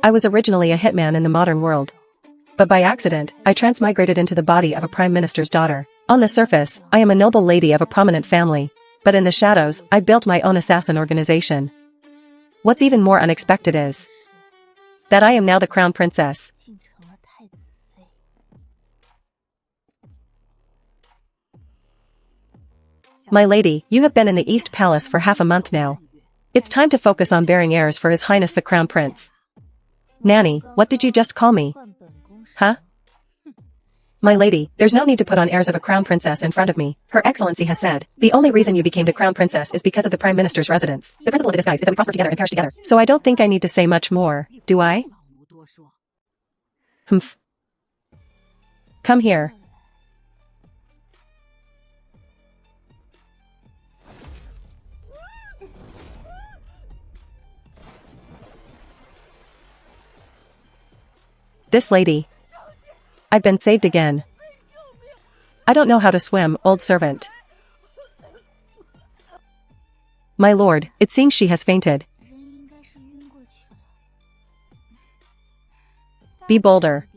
I was originally a hitman in the modern world. But by accident, I transmigrated into the body of a prime minister's daughter. On the surface, I am a noble lady of a prominent family. But in the shadows, I built my own assassin organization. What's even more unexpected is that I am now the crown princess. My lady, you have been in the East Palace for half a month now. It's time to focus on bearing heirs for His Highness the Crown Prince. Nanny, what did you just call me? Huh? My lady, there's no need to put on airs of a crown princess in front of me. Her Excellency has said, the only reason you became the crown princess is because of the Prime Minister's residence. The principle of the disguise is that we prosper together and perish together. So I don't think I need to say much more, do I? Humph. Come here. This lady. I've been saved again. I don't know how to swim, old servant. My lord, it seems she has fainted. Be bolder.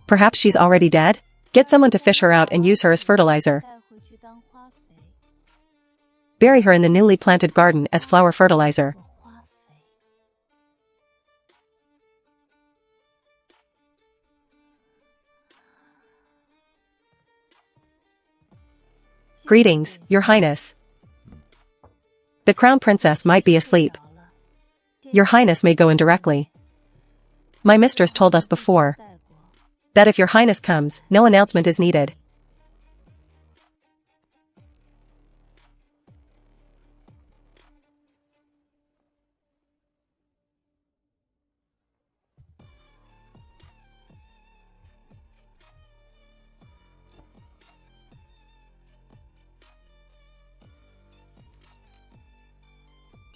Perhaps she's already dead? Get someone to fish her out and use her as fertilizer. Bury her in the newly planted garden as flower fertilizer. Greetings, Your Highness. The Crown Princess might be asleep. Your Highness may go in directly. My mistress told us before that if Your Highness comes, no announcement is needed.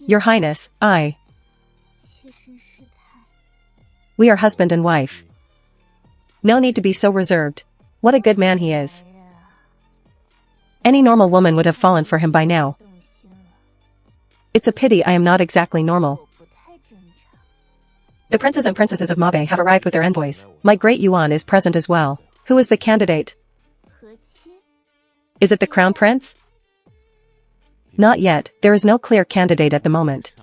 Your Highness, we are husband and wife. No need to be so reserved. What a good man he is. Any normal woman would have fallen for him by now. It's a pity I am not exactly normal. The princes and princesses of Mabe have arrived with their envoys. My great Yuan is present as well. Who is the candidate? Is it the crown prince? Not yet, there is no clear candidate at the moment.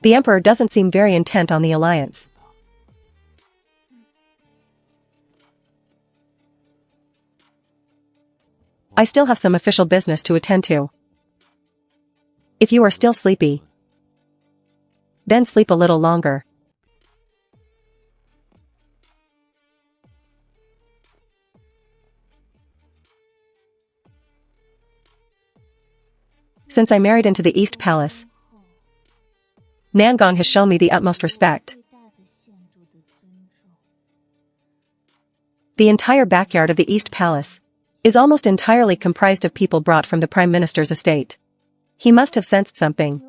The emperor doesn't seem very intent on the alliance. I still have some official business to attend to. If you are still sleepy, then sleep a little longer. Since I married into the East Palace, Nangong has shown me the utmost respect. The entire backyard of the East Palace is almost entirely comprised of people brought from the Prime Minister's estate. He must have sensed something.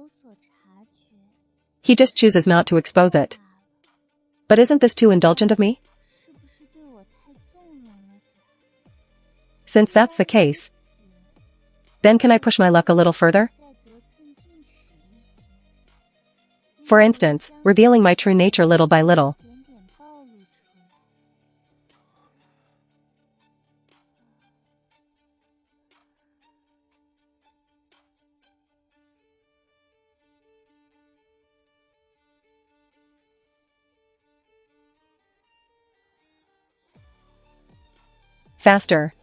He just chooses not to expose it. But isn't this too indulgent of me? Since that's the case, then can I push my luck a little further? For instance, revealing my true nature little by little. Faster.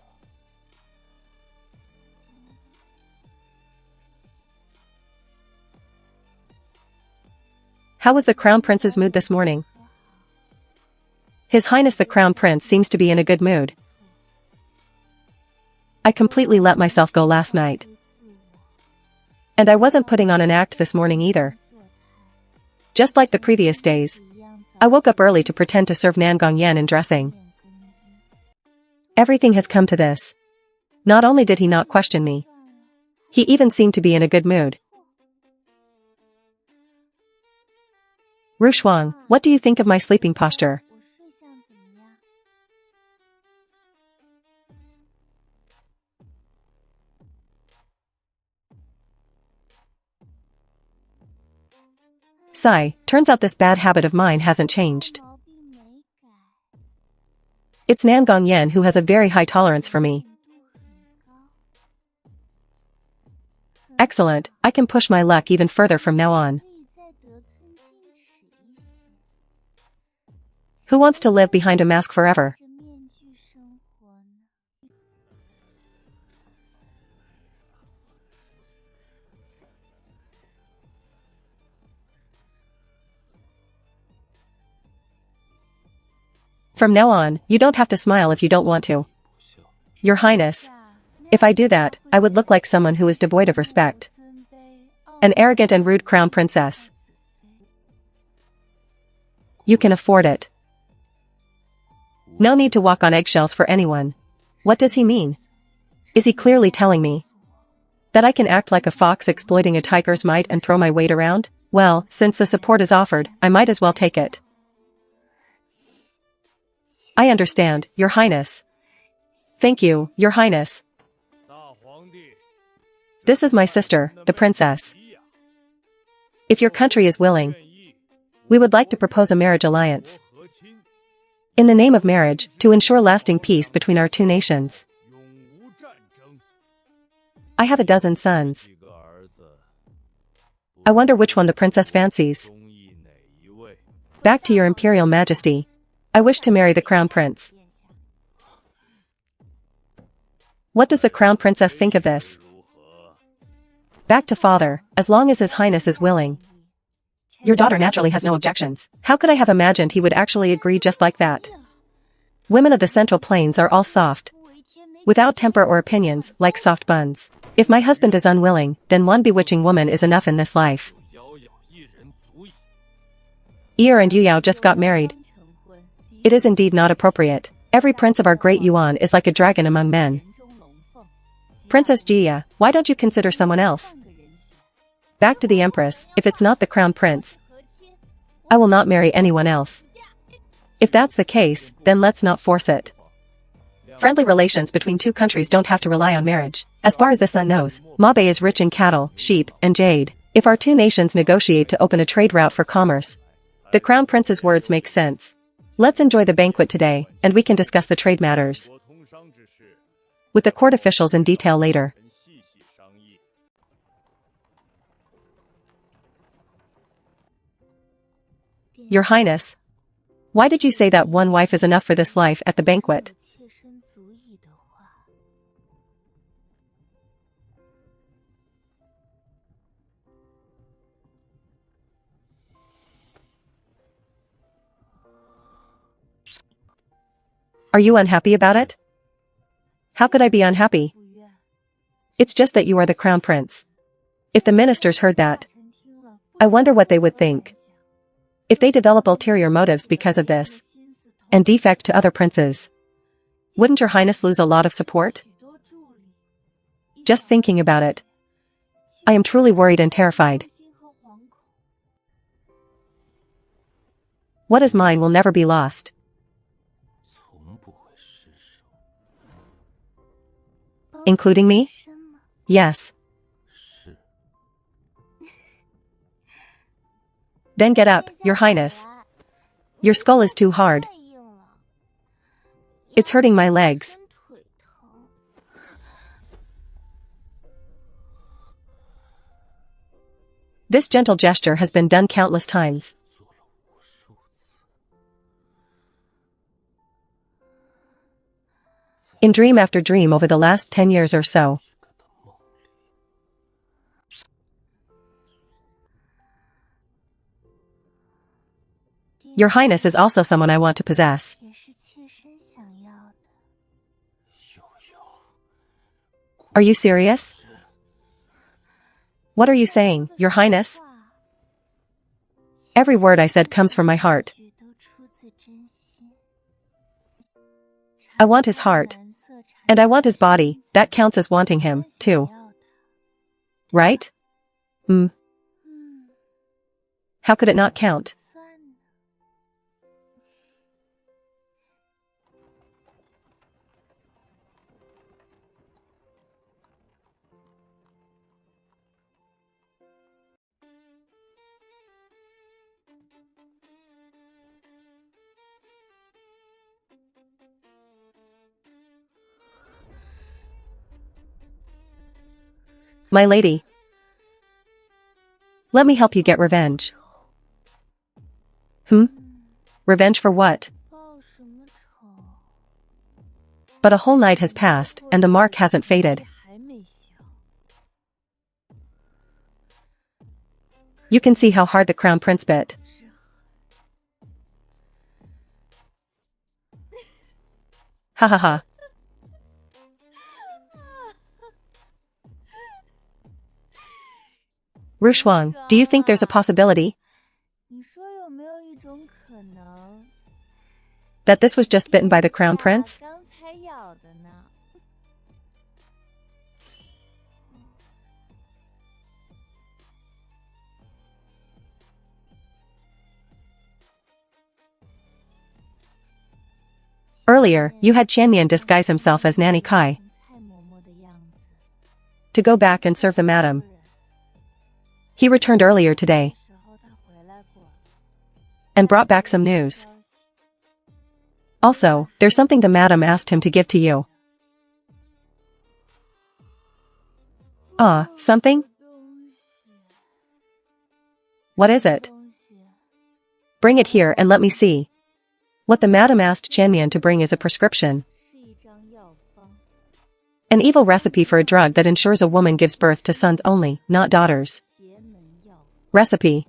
How was the Crown Prince's mood this morning? His Highness the Crown Prince seems to be in a good mood. I completely let myself go last night. And I wasn't putting on an act this morning either. Just like the previous days, I woke up early to pretend to serve Nangong Yan in dressing. Everything has come to this. Not only did he not question me, he even seemed to be in a good mood. Rushuang, what do you think of my sleeping posture? Sigh, turns out this bad habit of mine hasn't changed. It's Nangong Yen who has a very high tolerance for me. Excellent, I can push my luck even further from now on. Who wants to live behind a mask forever? From now on, you don't have to smile if you don't want to. Your Highness. If I do that, I would look like someone who is devoid of respect. An arrogant and rude crown princess. You can afford it. No need to walk on eggshells for anyone. What does he mean? Is he clearly telling me that I can act like a fox exploiting a tiger's might and throw my weight around? Well, since the support is offered, I might as well take it. I understand, Your Highness. Thank you, Your Highness. This is my sister, the princess. If your country is willing, we would like to propose a marriage alliance. In the name of marriage, to ensure lasting peace between our two nations. I have a dozen sons. I wonder which one the princess fancies. Back to your Imperial Majesty. I wish to marry the Crown Prince. What does the Crown Princess think of this? Back to father, as long as His Highness is willing. Your daughter naturally has no objections. How could I have imagined he would actually agree just like that? Women of the Central Plains are all soft. Without temper or opinions, like soft buns. If my husband is unwilling, then one bewitching woman is enough in this life. Ir and Yuyao just got married. It is indeed not appropriate. Every prince of our great Yuan is like a dragon among men. Princess Jia, why don't you consider someone else? Back to the Empress, if it's not the Crown Prince, I will not marry anyone else. If that's the case, then let's not force it. Friendly relations between two countries don't have to rely on marriage. As far as the sun knows, Mabe is rich in cattle, sheep, and jade. If our two nations negotiate to open a trade route for commerce, the Crown Prince's words make sense. Let's enjoy the banquet today, and we can discuss the trade matters with the court officials in detail later. Your Highness, why did you say that one wife is enough for this life at the banquet? Are you unhappy about it? How could I be unhappy? It's just that you are the Crown Prince. If the ministers heard that, I wonder what they would think. If they develop ulterior motives because of this, and defect to other princes, wouldn't your Highness lose a lot of support? Just thinking about it, I am truly worried and terrified. What is mine will never be lost. Including me? Yes. Then get up, Your Highness. Your skull is too hard. It's hurting my legs. This gentle gesture has been done countless times. In dream after dream over the last 10 years or so. Your Highness is also someone I want to possess. Are you serious? What are you saying, Your Highness? Every word I said comes from my heart. I want his heart. And I want his body, that counts as wanting him, too. Right? How could it not count? My lady. Let me help you get revenge. Revenge for what? But a whole night has passed, and the mark hasn't faded. You can see how hard the crown prince bit. Ha ha ha. Rushuang, do you think there's a possibility that this was just bitten by the crown prince? Earlier, you had Chanmian disguise himself as Nanny Kai to go back and serve the madam. He returned earlier today and brought back some news. Also, there's something the madam asked him to give to you. Something? What is it? Bring it here and let me see. What the madam asked Chanmian to bring is a prescription. An evil recipe for a drug that ensures a woman gives birth to sons only, not daughters. Recipe.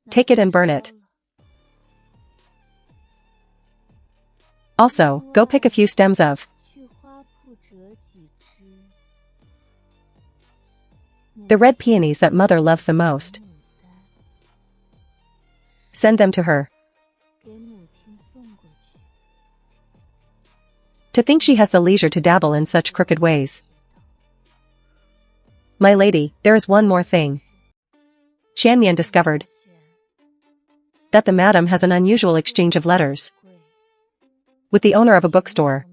Take it and burn it. Also, go pick a few stems of the red peonies that mother loves the most. Send them to her. To think she has the leisure to dabble in such crooked ways. My lady, there is one more thing. Chanmian discovered that the madam has an unusual exchange of letters with the owner of a bookstore.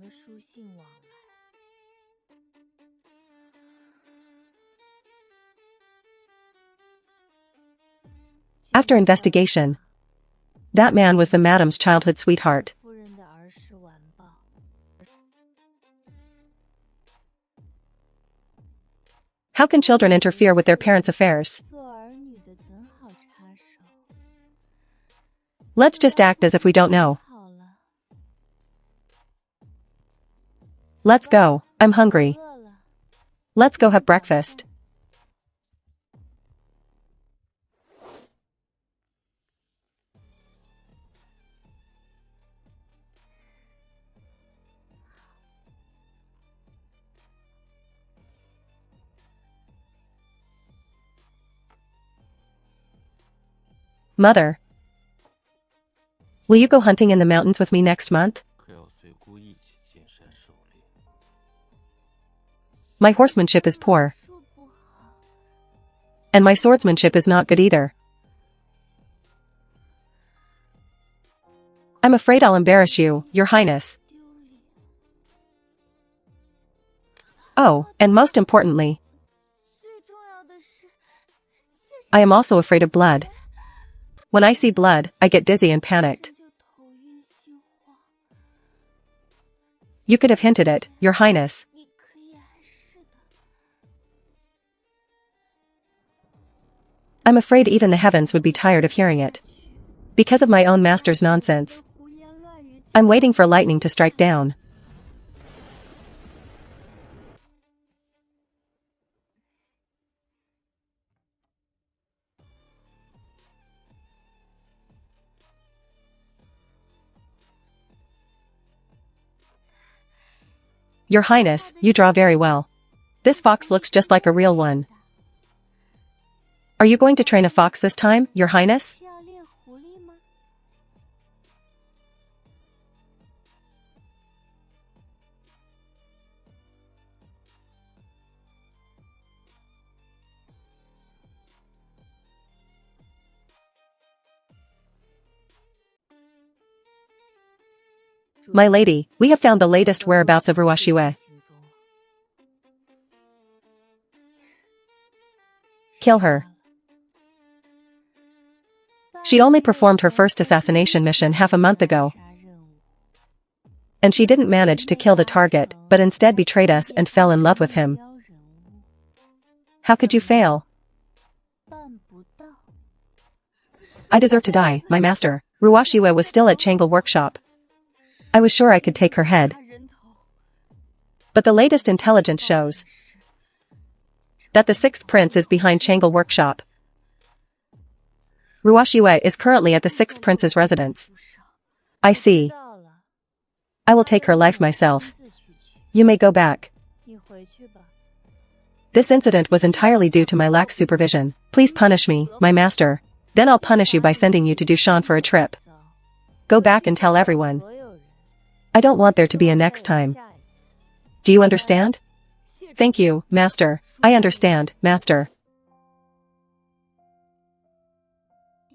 After investigation, that man was the madam's childhood sweetheart. How can children interfere with their parents' affairs? Let's just act as if we don't know. Let's go, I'm hungry. Let's go have breakfast. Mother, will you go hunting in the mountains with me next month? My horsemanship is poor. And my swordsmanship is not good either. I'm afraid I'll embarrass you, Your Highness. Oh, and most importantly, I am also afraid of blood. When I see blood, I get dizzy and panicked. You could have hinted it, Your Highness. I'm afraid even the heavens would be tired of hearing it. Because of my own master's nonsense. I'm waiting for lightning to strike down. Your Highness, you draw very well. This fox looks just like a real one. Are you going to train a fox this time, Your Highness? My lady, we have found the latest whereabouts of Ruashue. Kill her. She'd only performed her first assassination mission half a month ago. And she didn't manage to kill the target, but instead betrayed us and fell in love with him. How could you fail? I deserve to die, my master. Ruashiwa was still at Changle workshop. I was sure I could take her head. But the latest intelligence shows that the sixth prince is behind Changle workshop. Ruashiwa is currently at the sixth prince's residence. I see. I will take her life myself. You may go back. This incident was entirely due to my lax supervision. Please punish me, my master. Then I'll punish you by sending you to Dushan for a trip. Go back and tell everyone. I don't want there to be a next time. Do you understand? Thank you, master. I understand, master.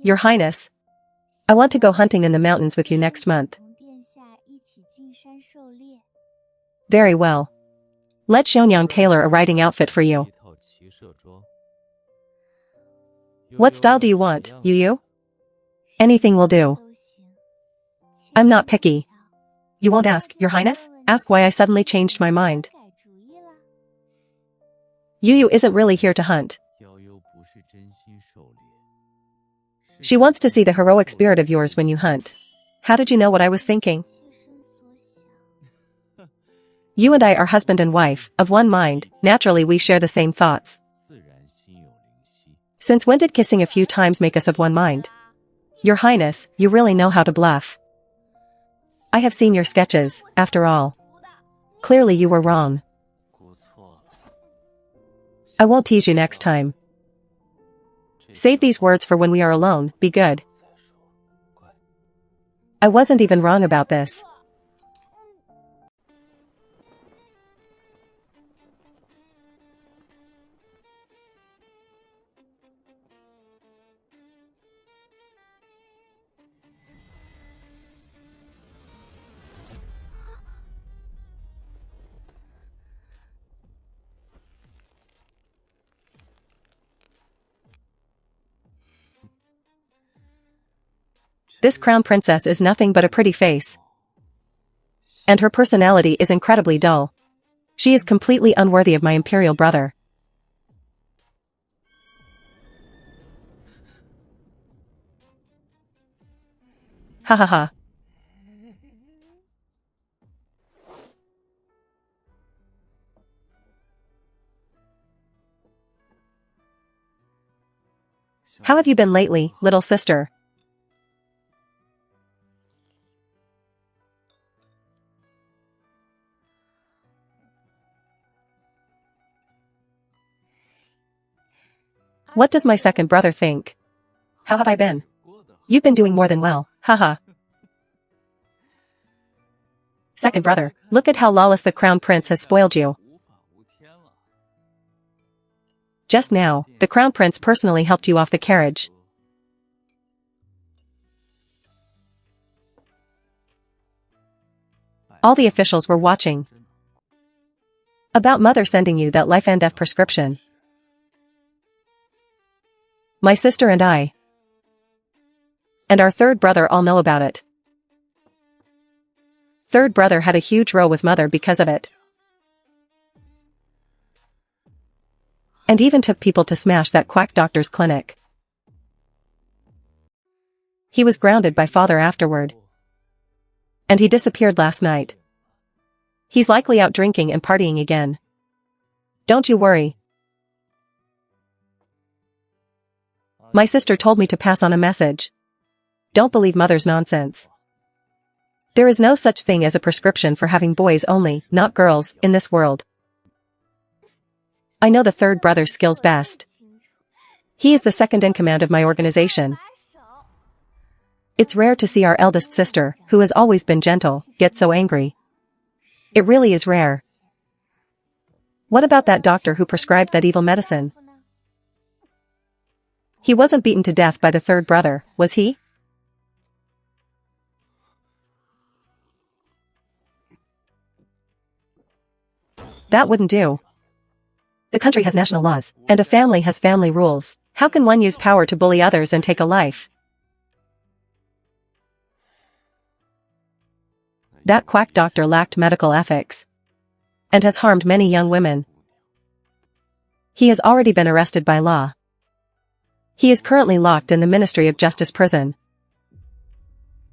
Your Highness. I want to go hunting in the mountains with you next month. Very well. Let Xiaonyang tailor a riding outfit for you. What style do you want, Yu? Anything will do. I'm not picky. You won't ask, Your Highness? Ask why I suddenly changed my mind. Yu isn't really here to hunt. She wants to see the heroic spirit of yours when you hunt. How did you know what I was thinking? You and I are husband and wife, of one mind. Naturally we share the same thoughts. Since when did kissing a few times make us of one mind? Your Highness, you really know how to bluff. I have seen your sketches, after all. Clearly you were wrong. I won't tease you next time. Save these words for when we are alone, be good. I wasn't even wrong about this. This crown princess is nothing but a pretty face. And her personality is incredibly dull. She is completely unworthy of my imperial brother. Ha ha ha. How have you been lately, little sister? What does my second brother think? How have I been? You've been doing more than well, haha. Second brother, look at how lawless the crown prince has spoiled you. Just now, the crown prince personally helped you off the carriage. All the officials were watching. About mother sending you that life and death prescription. My sister and I. And our third brother all know about it. Third brother had a huge row with mother because of it. And even took people to smash that quack doctor's clinic. He was grounded by father afterward. And he disappeared last night. He's likely out drinking and partying again. Don't you worry. My sister told me to pass on a message. Don't believe mother's nonsense. There is no such thing as a prescription for having boys only, not girls, in this world. I know the third brother's skills best. He is the second in command of my organization. It's rare to see our eldest sister, who has always been gentle, get so angry. It really is rare. What about that doctor who prescribed that evil medicine? He wasn't beaten to death by the third brother, was he? That wouldn't do. The country has national laws, and a family has family rules. How can one use power to bully others and take a life? That quack doctor lacked medical ethics and has harmed many young women. He has already been arrested by law. He is currently locked in the Ministry of Justice prison.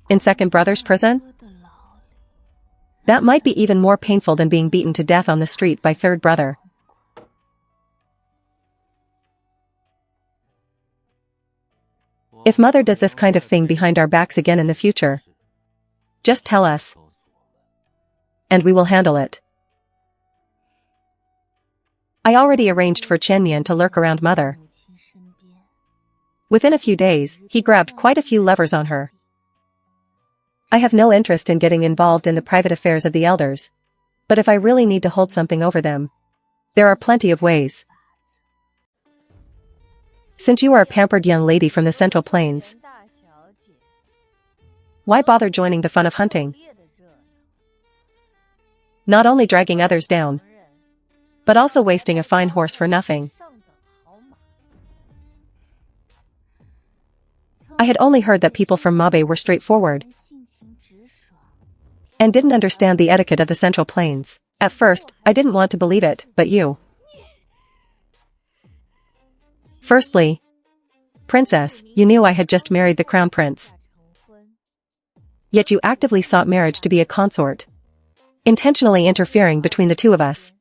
In second brother's prison? That might be even more painful than being beaten to death on the street by third brother. If mother does this kind of thing behind our backs again in the future, just tell us, and we will handle it. I already arranged for Chenmian to lurk around mother. Within a few days, he grabbed quite a few levers on her. I have no interest in getting involved in the private affairs of the elders, but if I really need to hold something over them, there are plenty of ways. Since you are a pampered young lady from the Central Plains, why bother joining the fun of hunting? Not only dragging others down, but also wasting a fine horse for nothing. I had only heard that people from Mabe were straightforward and didn't understand the etiquette of the Central Plains. At first, I didn't want to believe it, but you. Firstly, Princess, you knew I had just married the Crown Prince. Yet you actively sought marriage to be a consort, intentionally interfering between the two of us.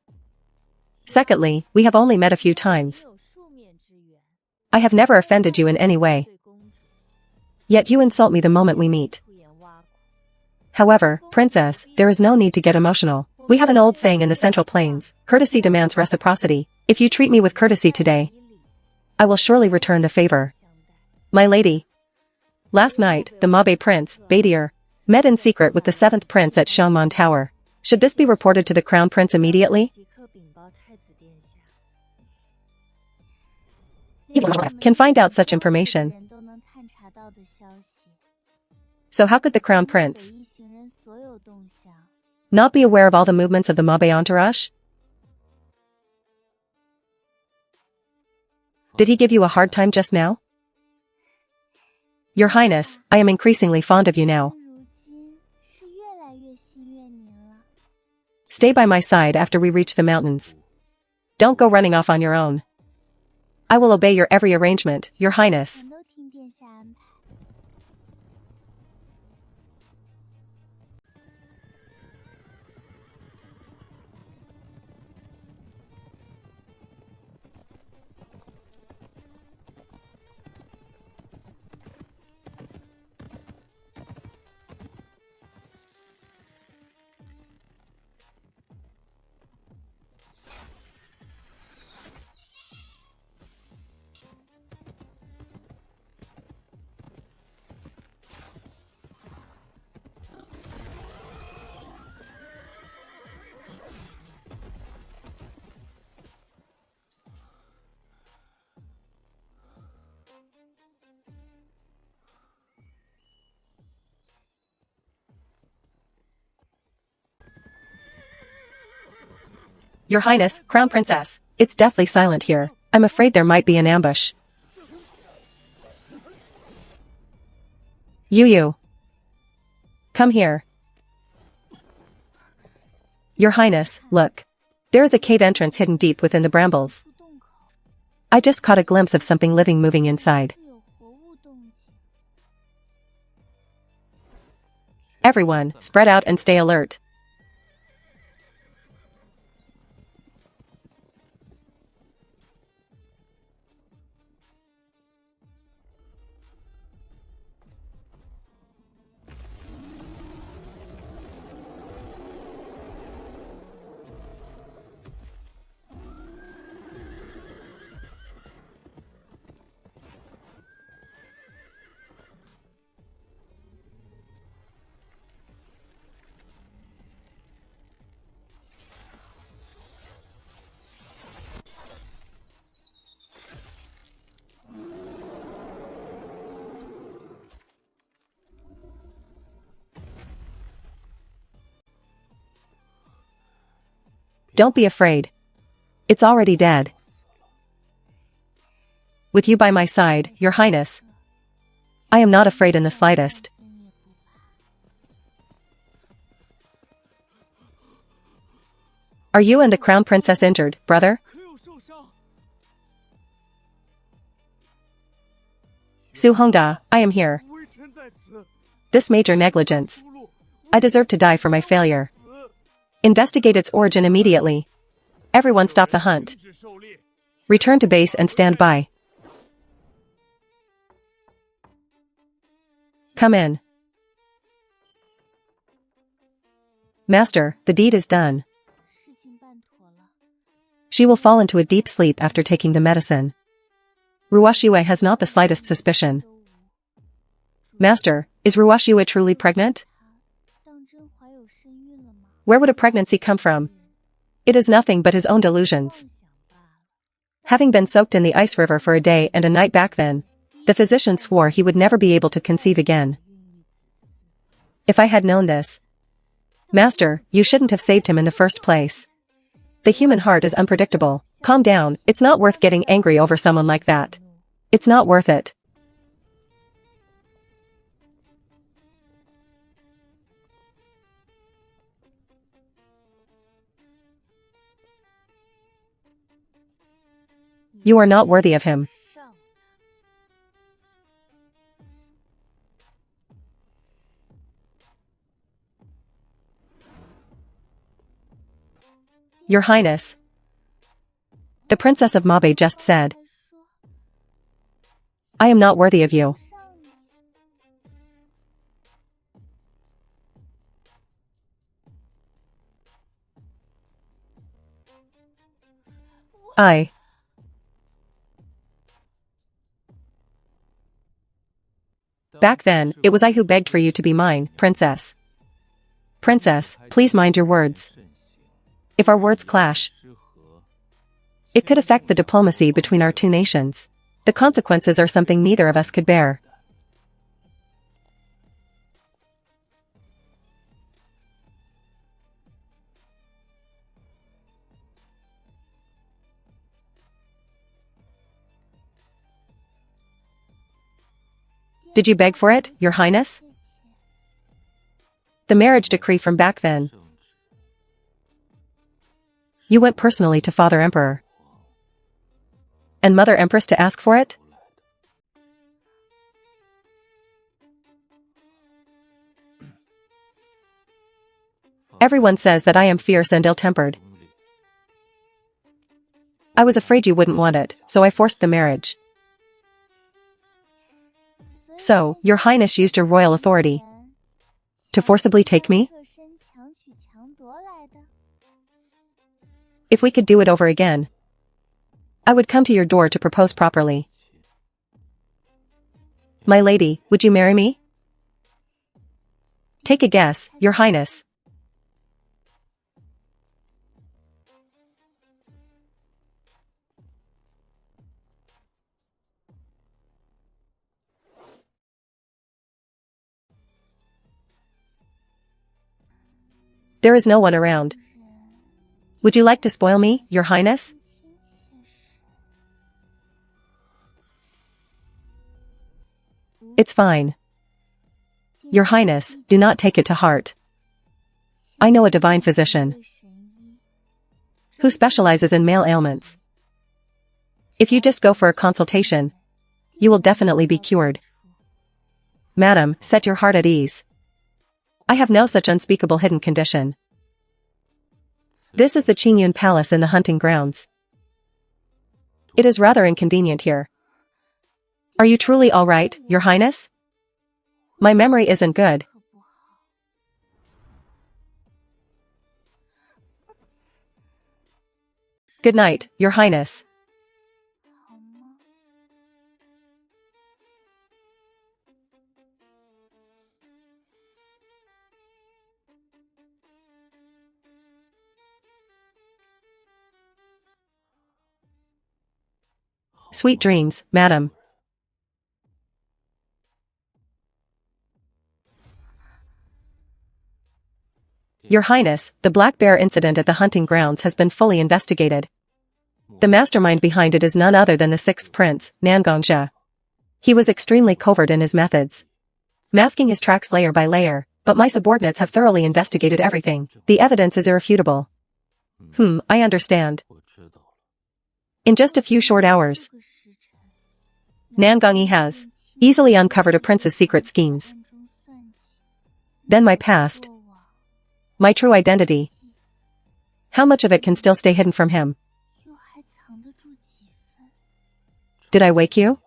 Secondly, we have only met a few times. I have never offended you in any way. Yet you insult me the moment we meet. However, Princess, there is no need to get emotional. We have an old saying in the Central Plains, courtesy demands reciprocity. If you treat me with courtesy today, I will surely return the favor. My lady. Last night, the Mabe Prince, Badir, met in secret with the 7th Prince at Xiangman Tower. Should this be reported to the Crown Prince immediately? Can find out such information. So how could the Crown Prince not be aware of all the movements of the Mabe entourage? Did he give you a hard time just now? Your Highness, I am increasingly fond of you now. Stay by my side after we reach the mountains. Don't go running off on your own. I will obey your every arrangement, Your Highness. Your Highness, Crown Princess, it's deathly silent here. I'm afraid there might be an ambush. You. Come here. Your Highness, look. There is a cave entrance hidden deep within the brambles. I just caught a glimpse of something living moving inside. Everyone, spread out and stay alert. Don't be afraid. It's already dead. With you by my side, Your Highness, I am not afraid in the slightest. Are you and the crown princess injured, brother? Su Hongda, I am here. This major negligence. I deserve to die for my failure. Investigate its origin immediately. Everyone stop the hunt. Return to base and stand by. Come in. Master, the deed is done. She will fall into a deep sleep after taking the medicine. Ruoxue has not the slightest suspicion. Master, is Ruoxue truly pregnant? Where would a pregnancy come from? It is nothing but his own delusions. Having been soaked in the ice river for a day and a night back then, the physician swore he would never be able to conceive again. If I had known this. Master, you shouldn't have saved him in the first place. The human heart is unpredictable. Calm down, it's not worth getting angry over someone like that. It's not worth it. You are not worthy of him. Your Highness. The Princess of Mabe just said. I am not worthy of you. Back then, it was I who begged for you to be mine, Princess. Princess, please mind your words. If our words clash, it could affect the diplomacy between our two nations. The consequences are something neither of us could bear. Did you beg for it, Your Highness? The marriage decree from back then. You went personally to Father Emperor and Mother Empress to ask for it? Everyone says that I am fierce and ill-tempered. I was afraid you wouldn't want it, so I forced the marriage. So, Your Highness used your royal authority to forcibly take me? If we could do it over again, I would come to your door to propose properly. My lady, would you marry me? Take a guess, Your Highness. There is no one around. Would you like to spoil me, Your Highness? It's fine. Your Highness, do not take it to heart. I know a divine physician who specializes in male ailments. If you just go for a consultation, you will definitely be cured. Madam, set your heart at ease. I have no such unspeakable hidden condition. This is the Qingyun Palace in the hunting grounds. It is rather inconvenient here. Are you truly all right, Your Highness? My memory isn't good. Good night, Your Highness. Sweet dreams, madam. Your Highness, the black bear incident at the hunting grounds has been fully investigated. The mastermind behind it is none other than the sixth prince, Nangongxia. He was extremely covert in his methods, masking his tracks layer by layer, but my subordinates have thoroughly investigated everything. The evidence is irrefutable. I understand. In just a few short hours, Nangongyi has easily uncovered a prince's secret schemes. Then my past, my true identity. How much of it can still stay hidden from him? Did I wake you?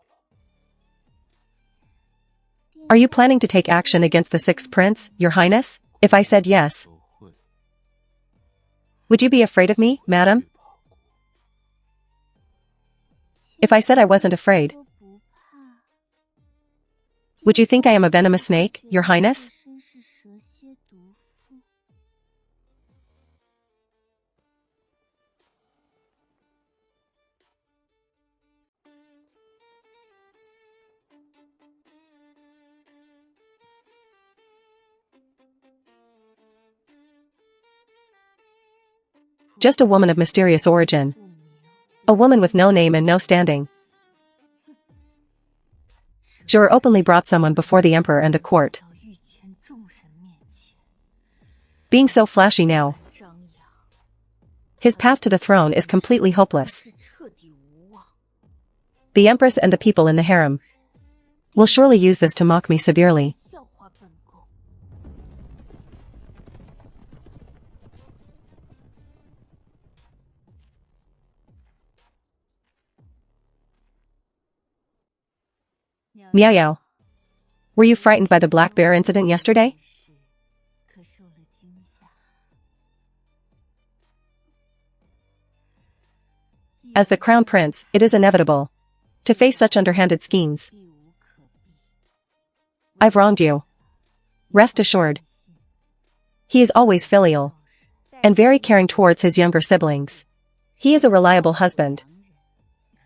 Are you planning to take action against the sixth prince, Your Highness? If I said yes, would you be afraid of me, madam? If I said I wasn't afraid, would you think I am a venomous snake, Your Highness? Just a woman of mysterious origin. A woman with no name and no standing. Zhur openly brought someone before the emperor and the court. Being so flashy now, his path to the throne is completely hopeless. The empress and the people in the harem will surely use this to mock me severely. Meow Meow. Were you frightened by the black bear incident yesterday? As the crown prince, it is inevitable to face such underhanded schemes. I've wronged you. Rest assured. He is always filial and very caring towards his younger siblings. He is a reliable husband.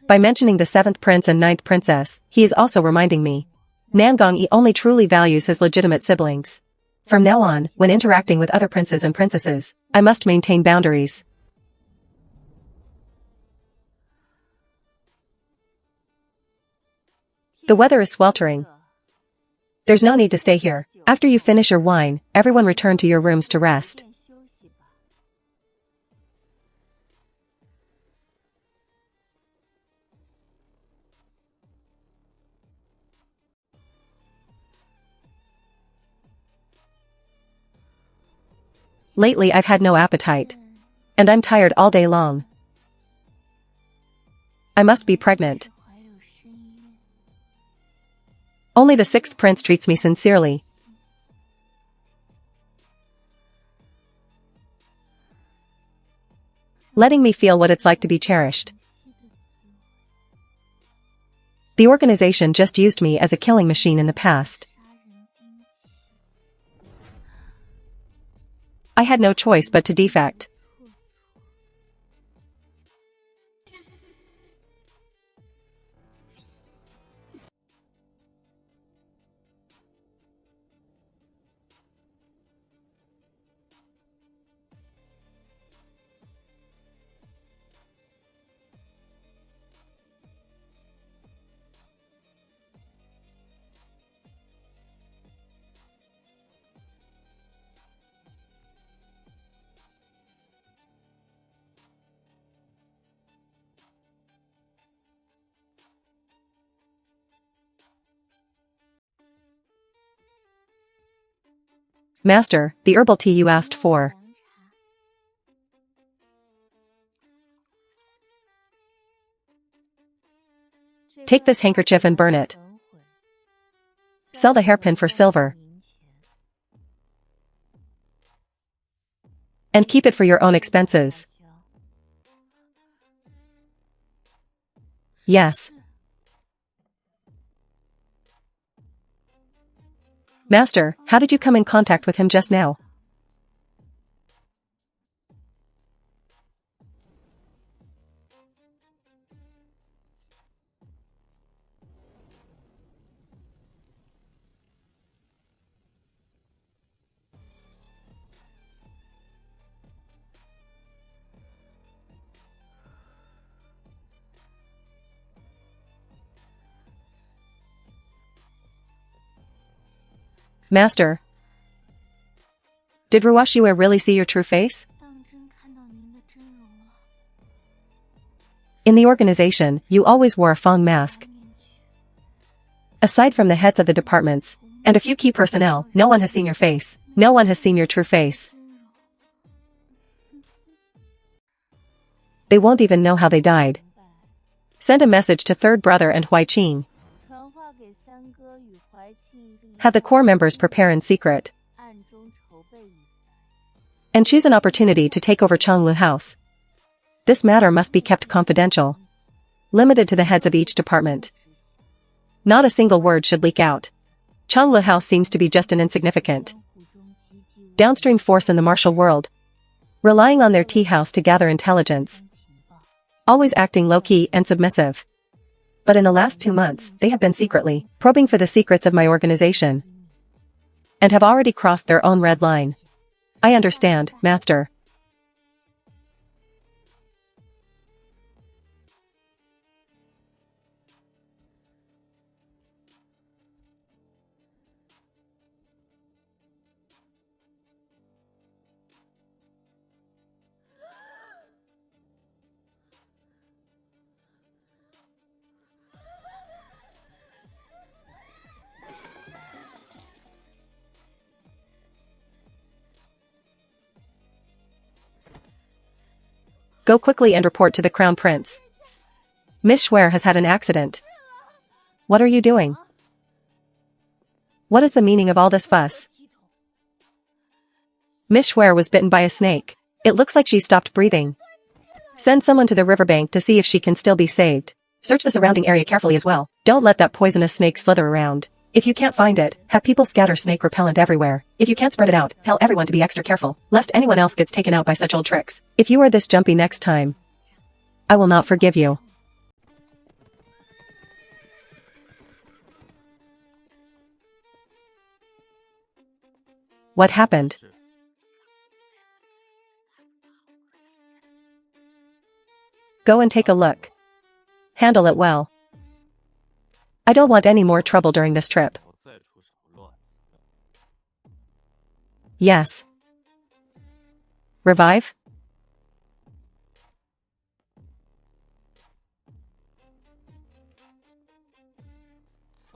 By mentioning the seventh prince and ninth princess, he is also reminding me. Nangongyi only truly values his legitimate siblings. From now on, when interacting with other princes and princesses, I must maintain boundaries. The weather is sweltering. There's no need to stay here. After you finish your wine, everyone return to your rooms to rest. Lately I've had no appetite. And I'm tired all day long. I must be pregnant. Only the sixth prince treats me sincerely. Letting me feel what it's like to be cherished. The organization just used me as a killing machine in the past. I had no choice but to defect. Master, the herbal tea you asked for. Take this handkerchief and burn it. Sell the hairpin for silver. And keep it for your own expenses. Yes. Master, how did you come in contact with him just now? Master, did Ruashue really see your true face? In the organization, you always wore a Feng mask. Aside from the heads of the departments, and a few key personnel, no one has seen your face. No one has seen your true face. They won't even know how they died. Send a message to third brother and Huai Qing. Have the core members prepare in secret. And choose an opportunity to take over Changlu House. This matter must be kept confidential. Limited to the heads of each department. Not a single word should leak out. Changlu House seems to be just an insignificant downstream force in the martial world. Relying on their tea house to gather intelligence. Always acting low-key and submissive. But in the last 2 months, they have been secretly probing for the secrets of my organization. And have already crossed their own red line. I understand, Master. Go quickly and report to the Crown Prince. Miss Schwer has had an accident. What are you doing? What is the meaning of all this fuss? Miss Schwer was bitten by a snake. It looks like she stopped breathing. Send someone to the riverbank to see if she can still be saved. Search the surrounding area carefully as well. Don't let that poisonous snake slither around. If you can't find it, have people scatter snake repellent everywhere. If you can't spread it out, tell everyone to be extra careful, lest anyone else gets taken out by such old tricks. If you are this jumpy next time, I will not forgive you. What happened? Go and take a look. Handle it well. I don't want any more trouble during this trip. Yes. Revive?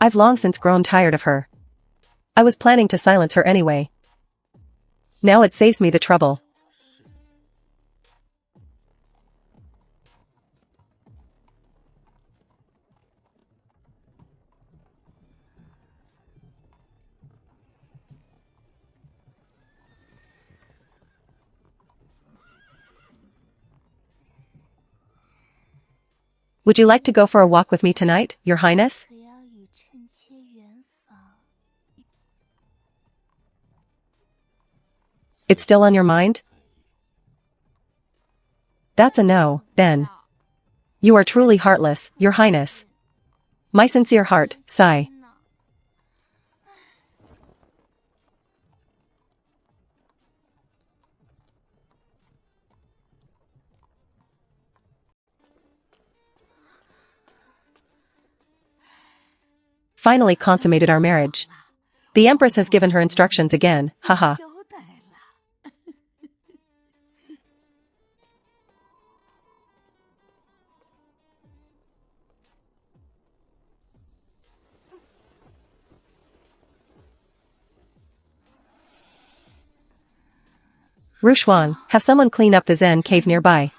I've long since grown tired of her. I was planning to silence her anyway. Now it saves me the trouble. Would you like to go for a walk with me tonight, Your Highness? It's still on your mind? That's a no, then. You are truly heartless, Your Highness. My sincere heart, sigh. Finally consummated our marriage. The Empress has given her instructions again, haha. Rushuan, have someone clean up the Zen cave nearby.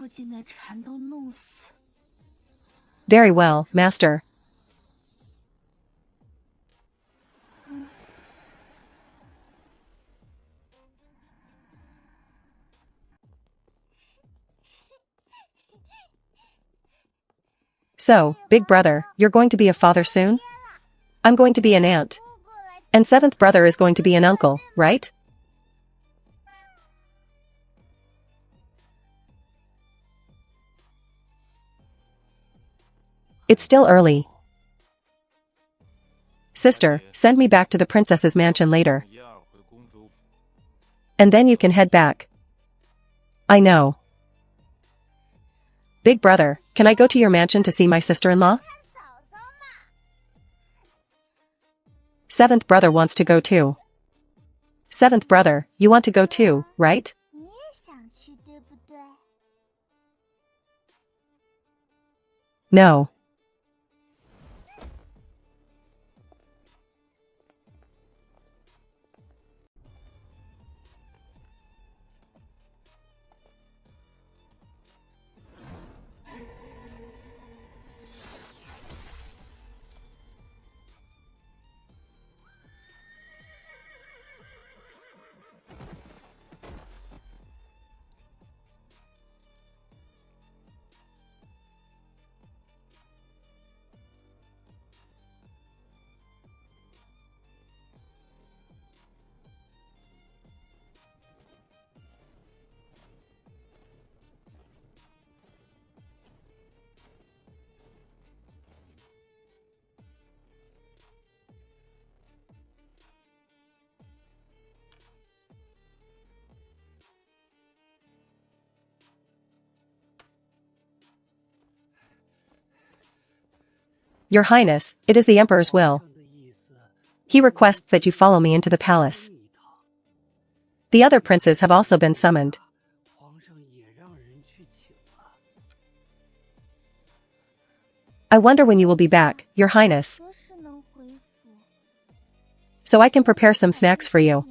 Very well, Master. So, big brother, you're going to be a father soon? I'm going to be an aunt. And seventh brother is going to be an uncle, right? It's still early. Sister, send me back to the princess's mansion later. And then you can head back. I know. Big brother, can I go to your mansion to see my sister-in-law? Seventh brother wants to go too. Seventh brother, you want to go too, right? No. Your Highness, it is the Emperor's will. He requests that you follow me into the palace. The other princes have also been summoned. I wonder when you will be back, Your Highness, so I can prepare some snacks for you.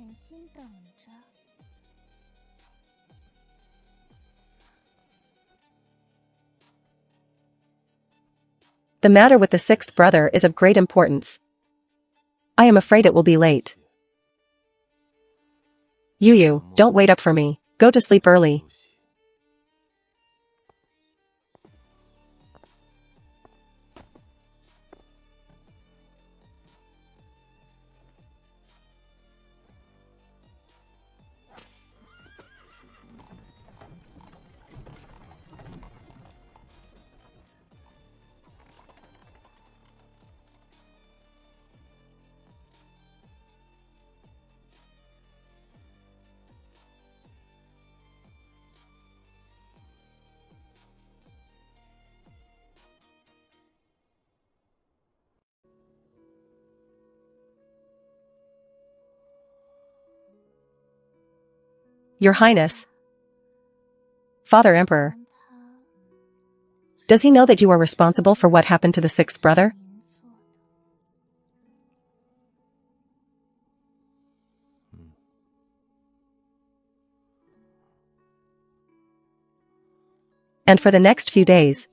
The matter with the sixth brother is of great importance. I am afraid it will be late. Yu, don't wait up for me. Go to sleep early. Your Highness. Father Emperor. Does he know that you are responsible for what happened to the sixth brother? And for the next few days,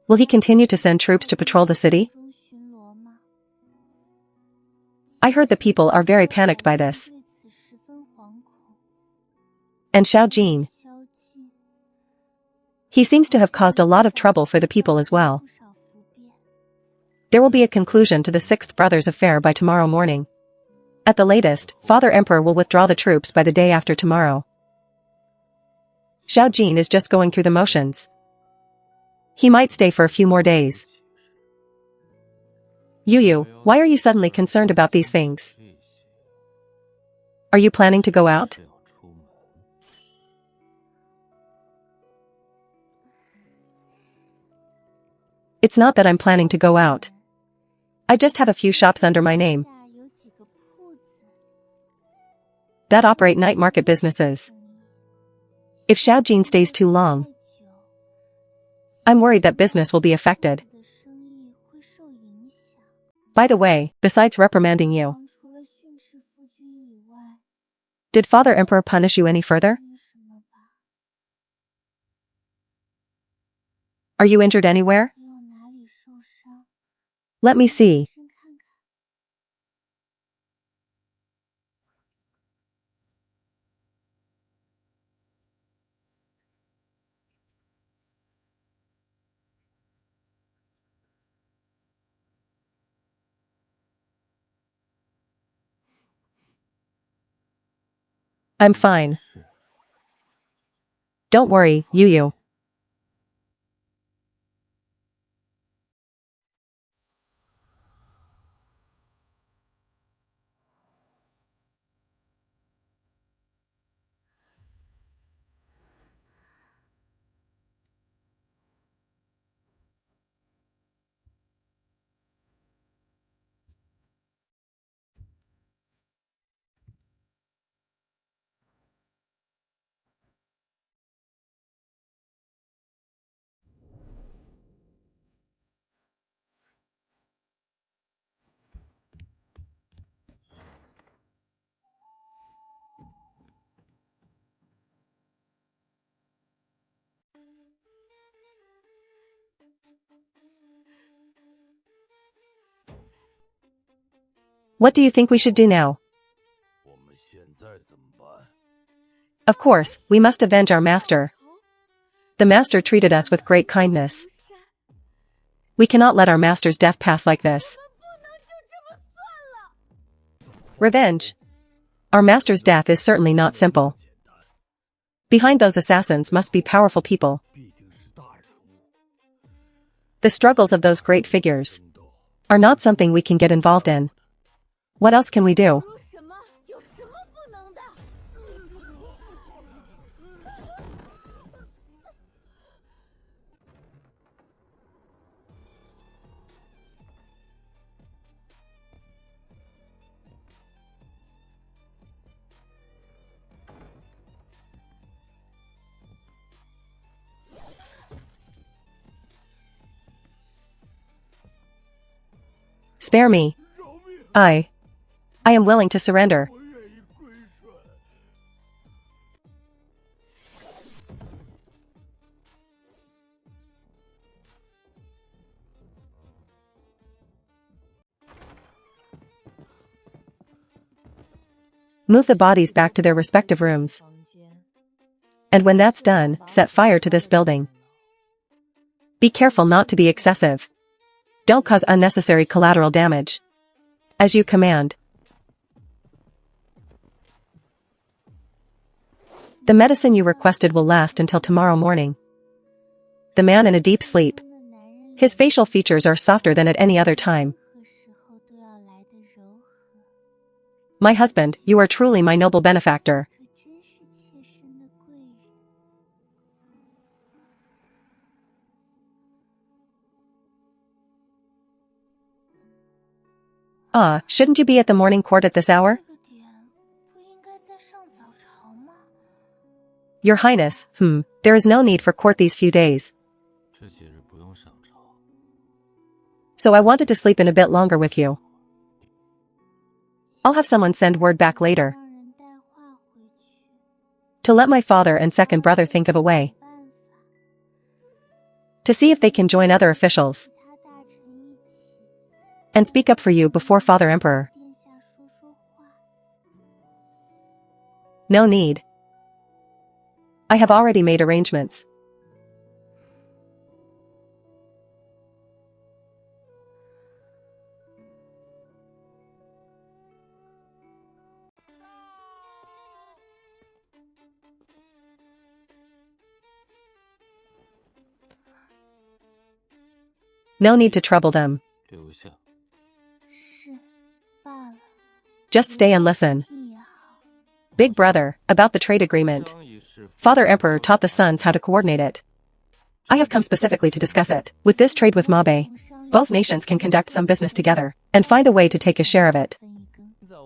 will he continue to send troops to patrol the city? I heard the people are very panicked by this. And Xiao Jin. He seems to have caused a lot of trouble for the people as well. There will be a conclusion to the sixth brother's affair by tomorrow morning. At the latest, Father Emperor will withdraw the troops by the day after tomorrow. Xiao Jin is just going through the motions. He might stay for a few more days. Yu, why are you suddenly concerned about these things? Are you planning to go out? It's not that I'm planning to go out. I just have a few shops under my name that operate night market businesses. If Xiao Jin stays too long, I'm worried that business will be affected. By the way, besides reprimanding you, did Father Emperor punish you any further? Are you injured anywhere? Let me see. I'm fine. Don't worry, Yu. What do you think we should do now? Of course, we must avenge our master. The master treated us with great kindness. We cannot let our master's death pass like this. Revenge. Our master's death is certainly not simple. Behind those assassins must be powerful people. The struggles of those great figures are not something we can get involved in. What else can we do? Spare me. I am willing to surrender. Move the bodies back to their respective rooms. And when that's done, set fire to this building. Be careful not to be excessive. Don't cause unnecessary collateral damage. As you command. The medicine you requested will last until tomorrow morning. The man in a deep sleep. His facial features are softer than at any other time. My husband, you are truly my noble benefactor. Shouldn't you be at the morning court at this hour? Your Highness, there is no need for court these few days. So I wanted to sleep in a bit longer with you. I'll have someone send word back later. To let my father and second brother think of a way. To see if they can join other officials. And speak up for you before Father Emperor. No need. I have already made arrangements. No need to trouble them. Just stay and listen. Big brother, about the trade agreement. Father Emperor taught the sons how to coordinate it. I have come specifically to discuss it. With this trade with Mabe, both nations can conduct some business together, and find a way to take a share of it.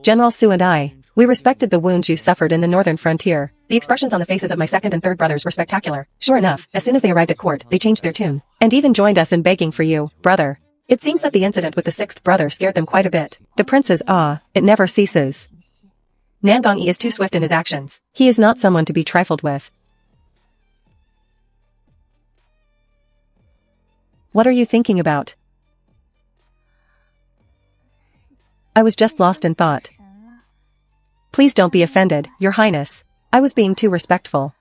General Su and I, we respected the wounds you suffered in the northern frontier. The expressions on the faces of my second and third brothers were spectacular. Sure enough, as soon as they arrived at court, they changed their tune, and even joined us in begging for you, brother. It seems that the incident with the sixth brother scared them quite a bit. The prince's it never ceases. Nangongi is too swift in his actions. He is not someone to be trifled with. What are you thinking about? I was just lost in thought. Please don't be offended, Your Highness. I was being too respectful.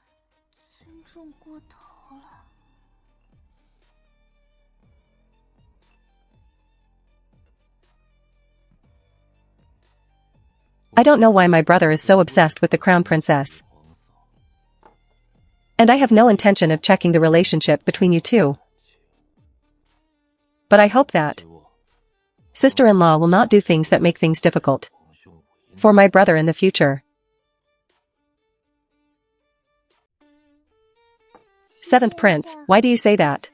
I don't know why my brother is so obsessed with the crown princess. And I have no intention of checking the relationship between you two. But I hope that sister-in-law will not do things that make things difficult for my brother in the future. Seventh prince, why do you say that?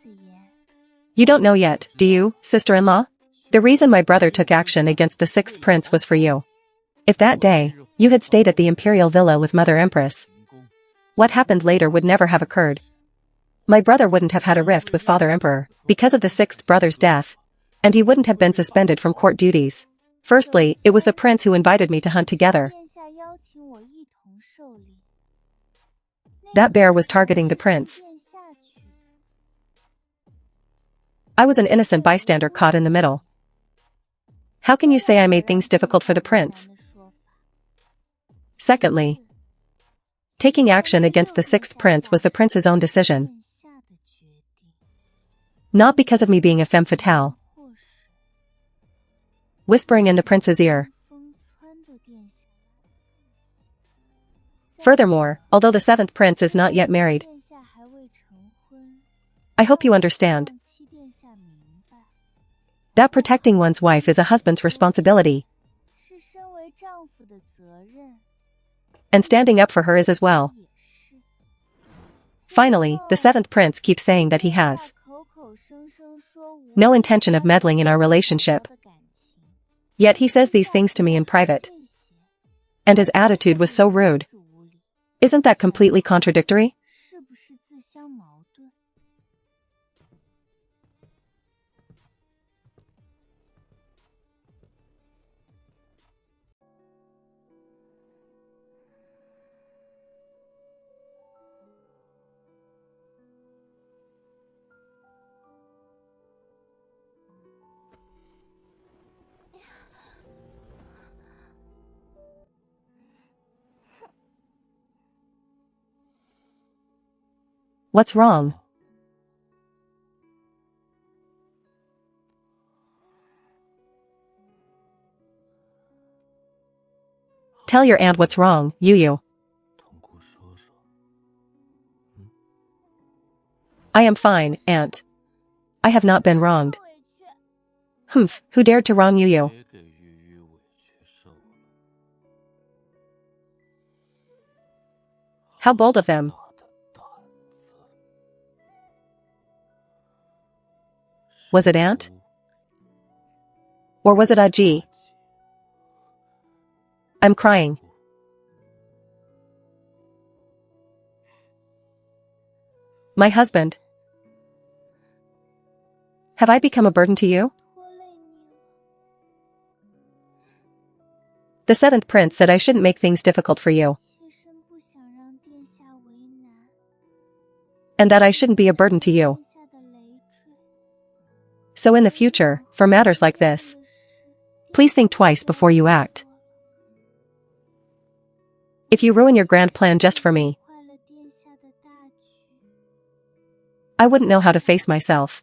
You don't know yet, do you, sister-in-law? The reason my brother took action against the sixth prince was for you. If that day, you had stayed at the imperial villa with Mother Empress, what happened later would never have occurred. My brother wouldn't have had a rift with Father Emperor, because of the sixth brother's death, and he wouldn't have been suspended from court duties. Firstly, it was the prince who invited me to hunt together. That bear was targeting the prince. I was an innocent bystander caught in the middle. How can you say I made things difficult for the prince? Secondly, taking action against the sixth prince was the prince's own decision. Not because of me being a femme fatale. Whispering in the prince's ear. Furthermore, although the seventh prince is not yet married, I hope you understand that protecting one's wife is a husband's responsibility. And standing up for her is as well. Finally, the seventh prince keeps saying that he has no intention of meddling in our relationship. Yet he says these things to me in private. And his attitude was so rude. Isn't that completely contradictory? What's wrong? Tell your aunt what's wrong, Yu. I am fine, aunt. I have not been wronged. Humph, who dared to wrong Yu? How bold of them. Was it aunt? Or was it Aji? I'm crying. My husband. Have I become a burden to you? The seventh prince said I shouldn't make things difficult for you. And that I shouldn't be a burden to you. So in the future, for matters like this, please think twice before you act. If you ruin your grand plan just for me, I wouldn't know how to face myself.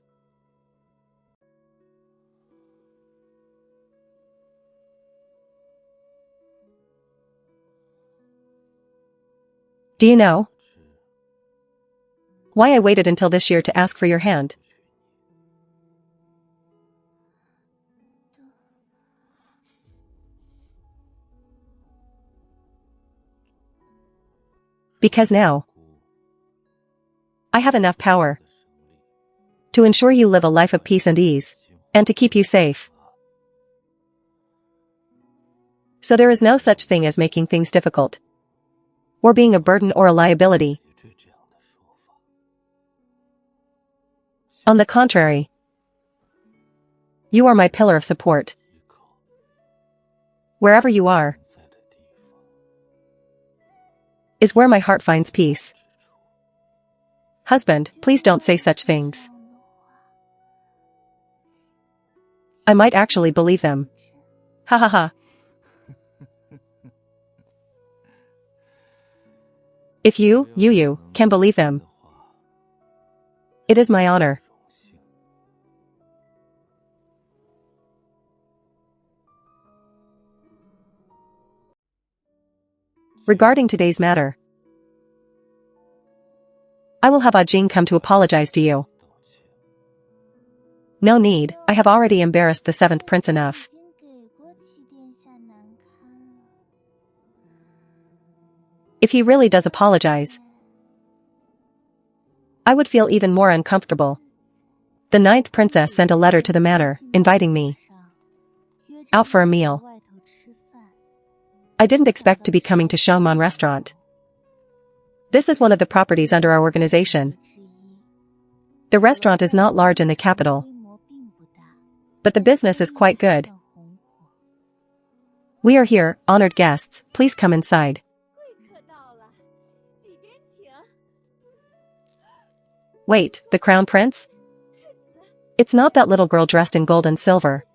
Do you know why I waited until this year to ask for your hand? Because now, I have enough power to ensure you live a life of peace and ease, and to keep you safe. So there is no such thing as making things difficult, or being a burden or a liability. On the contrary, you are my pillar of support. Wherever you are, is where my heart finds peace. Husband, please don't say such things. I might actually believe them. Ha ha ha. If you can believe them, it is my honor. Regarding today's matter, I will have Ajin come to apologize to you. No need, I have already embarrassed the seventh prince enough. If he really does apologize, I would feel even more uncomfortable. The ninth princess sent a letter to the manor, inviting me out for a meal. I didn't expect to be coming to Shangman restaurant. This is one of the properties under our organization. The restaurant is not large in the capital, but the business is quite good. We are here, honored guests, please come inside. Wait, the crown prince? It's not that little girl dressed in gold and silver.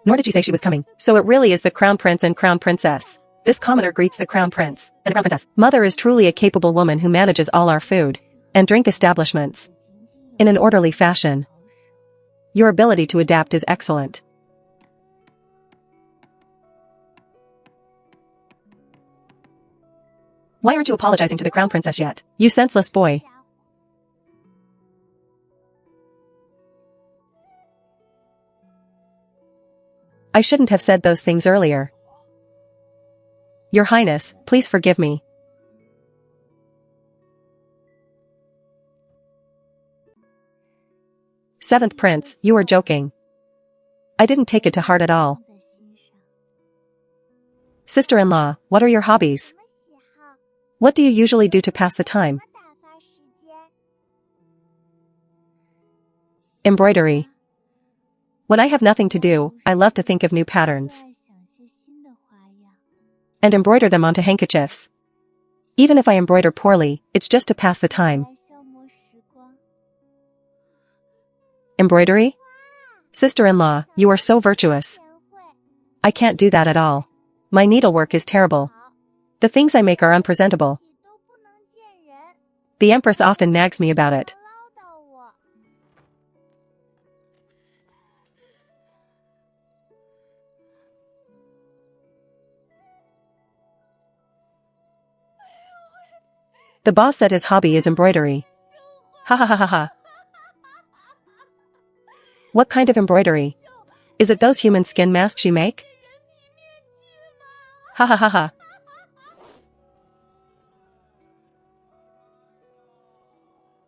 Nor did she say she was coming. So it really is the crown prince and crown princess. This commoner greets the crown prince and the crown princess. Mother is truly a capable woman who manages all our food and drink establishments in an orderly fashion. Your ability to adapt is excellent. Why aren't you apologizing to the crown princess yet? You senseless boy. I shouldn't have said those things earlier. Your Highness, please forgive me. Seventh Prince, you are joking. I didn't take it to heart at all. Sister-in-law, what are your hobbies? What do you usually do to pass the time? Embroidery. When I have nothing to do, I love to think of new patterns and embroider them onto handkerchiefs. Even if I embroider poorly, it's just to pass the time. Embroidery? Sister-in-law, you are so virtuous. I can't do that at all. My needlework is terrible. The things I make are unpresentable. The Empress often nags me about it. The boss said his hobby is embroidery. Ha ha ha ha ha. What kind of embroidery? Is it those human skin masks you make? Ha ha ha ha.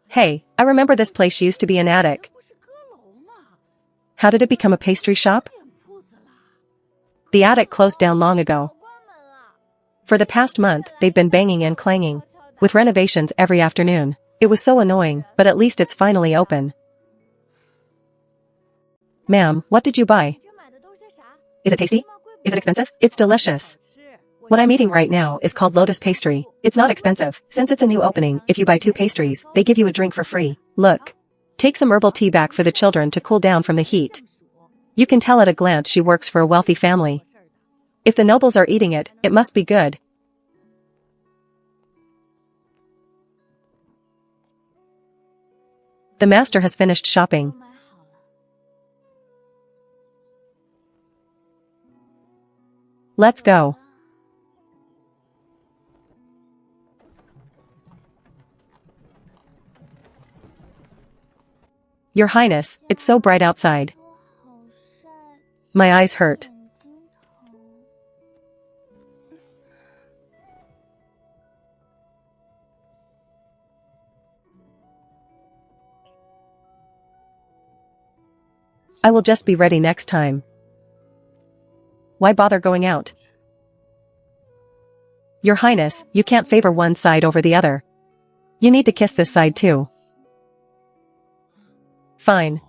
Hey, I remember this place used to be an attic. How did it become a pastry shop? The attic closed down long ago. For the past month, they've been banging and clanging with renovations every afternoon. It was so annoying, but at least it's finally open. Ma'am, what did you buy? Is it tasty? Is it expensive? It's delicious. What I'm eating right now is called lotus pastry. It's not expensive. Since it's a new opening, if you buy 2 pastries, they give you a drink for free. Look. Take some herbal tea back for the children to cool down from the heat. You can tell at a glance she works for a wealthy family. If the nobles are eating it, it must be good. The master has finished shopping. Let's go. Your Highness, it's so bright outside. My eyes hurt. I will just be ready next time. Why bother going out? Your Highness, you can't favor one side over the other. You need to kiss this side too. Fine.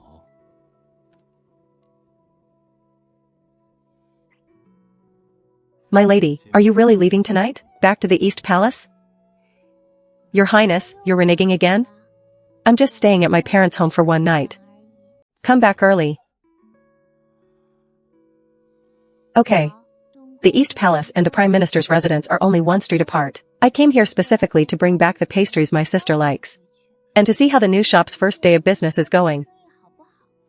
My lady, are you really leaving tonight? Back to the East Palace? Your Highness, you're reneging again? I'm just staying at my parents' home for one night. Come back early. Okay. The East Palace and the Prime Minister's residence are only 1 street apart. I came here specifically to bring back the pastries my sister likes. And to see how the new shop's first day of business is going.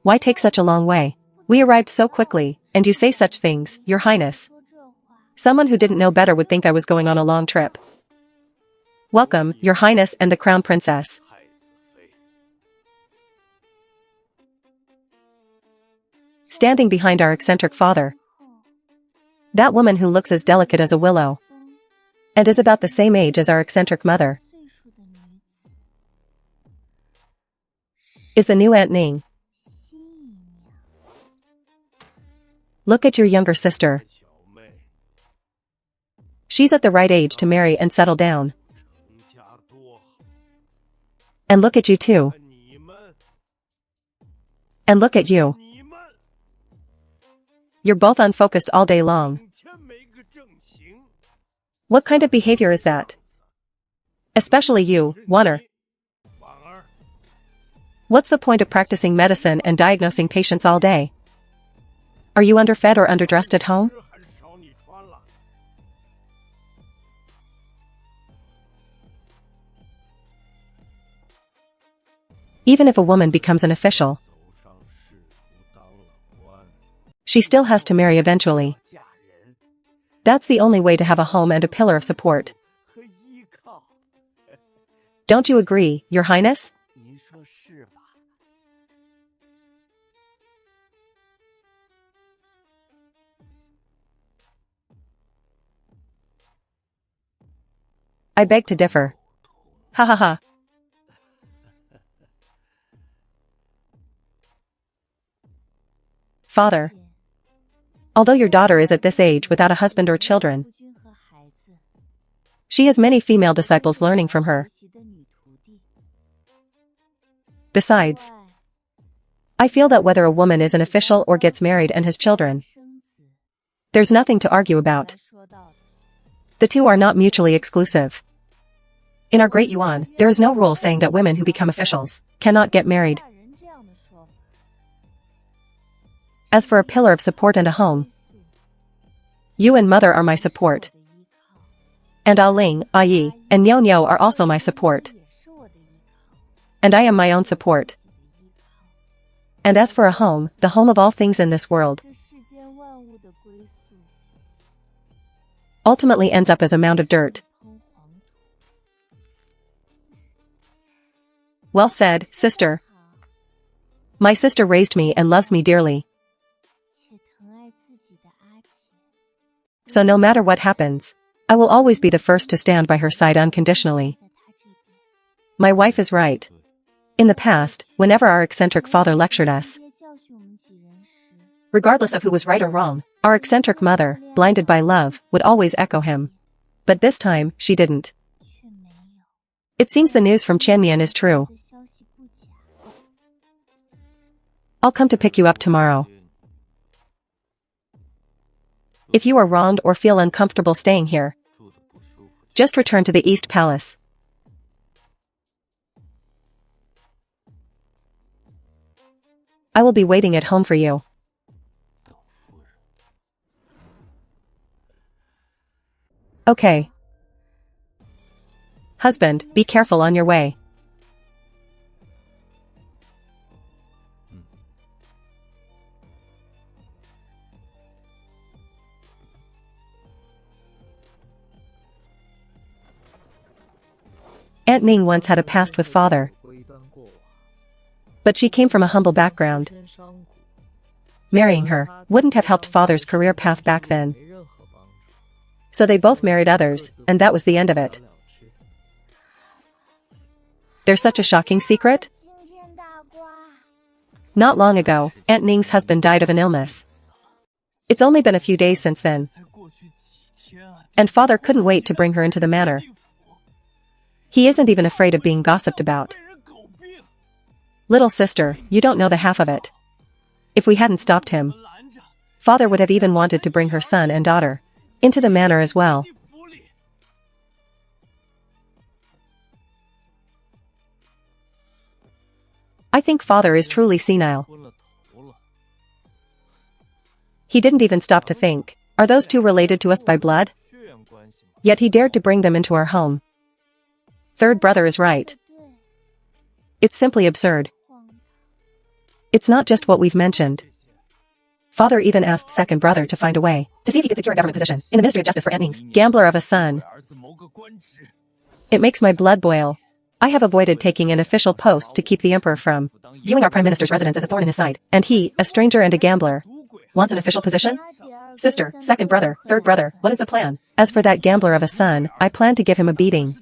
Why take such a long way? We arrived so quickly, and you say such things, Your Highness. Someone who didn't know better would think I was going on a long trip. Welcome, Your Highness and the Crown Princess. Standing behind our eccentric father. That woman who looks as delicate as a willow. And is about the same age as our eccentric mother. Is the new Aunt Ning. Look at your younger sister. She's at the right age to marry and settle down. And look at you too. And look at you. You're both unfocused all day long. What kind of behavior is that? Especially you, Warner. What's the point of practicing medicine and diagnosing patients all day? Are you underfed or underdressed at home? Even if a woman becomes an official, she still has to marry eventually. That's the only way to have a home and a pillar of support. Don't you agree, Your Highness? I beg to differ. Ha ha ha. Father. Although your daughter is at this age without a husband or children, she has many female disciples learning from her. Besides, I feel that whether a woman is an official or gets married and has children, there's nothing to argue about. The two are not mutually exclusive. In our Great Yuan, there is no rule saying that women who become officials cannot get married. As for a pillar of support and a home, you and mother are my support. And Ling, Yi, and Niao Niao are also my support. And I am my own support. And as for a home, the home of all things in this world, ultimately ends up as a mound of dirt. Well said, sister. My sister raised me and loves me dearly. So no matter what happens, I will always be the first to stand by her side unconditionally. My wife is right. In the past, whenever our eccentric father lectured us, regardless of who was right or wrong, our eccentric mother, blinded by love, would always echo him. But this time, she didn't. It seems the news from Qianmian is true. I'll come to pick you up tomorrow. If you are wronged or feel uncomfortable staying here, just return to the East Palace. I will be waiting at home for you. Okay. Husband, be careful on your way. Aunt Ning once had a past with father, but she came from a humble background. Marrying her wouldn't have helped father's career path back then. So they both married others, and that was the end of it. There's such a shocking secret? Not long ago, Aunt Ning's husband died of an illness. It's only been a few days since then. And father couldn't wait to bring her into the manor. He isn't even afraid of being gossiped about. Little sister, you don't know the half of it. If we hadn't stopped him, father would have even wanted to bring her son and daughter into the manor as well. I think father is truly senile. He didn't even stop to think, are those two related to us by blood? Yet he dared to bring them into our home. Third brother is right. It's simply absurd. It's not just what we've mentioned. Father even asked second brother to find a way to see if he could secure a government position in the Ministry of Justice for Aunt Ning's gambler of a son. It makes my blood boil. I have avoided taking an official post to keep the emperor from viewing our prime minister's residence as a thorn in his side, and he, a stranger and a gambler, wants an official position? Sister, second brother, third brother, what is the plan? As for that gambler of a son, I plan to give him a beating.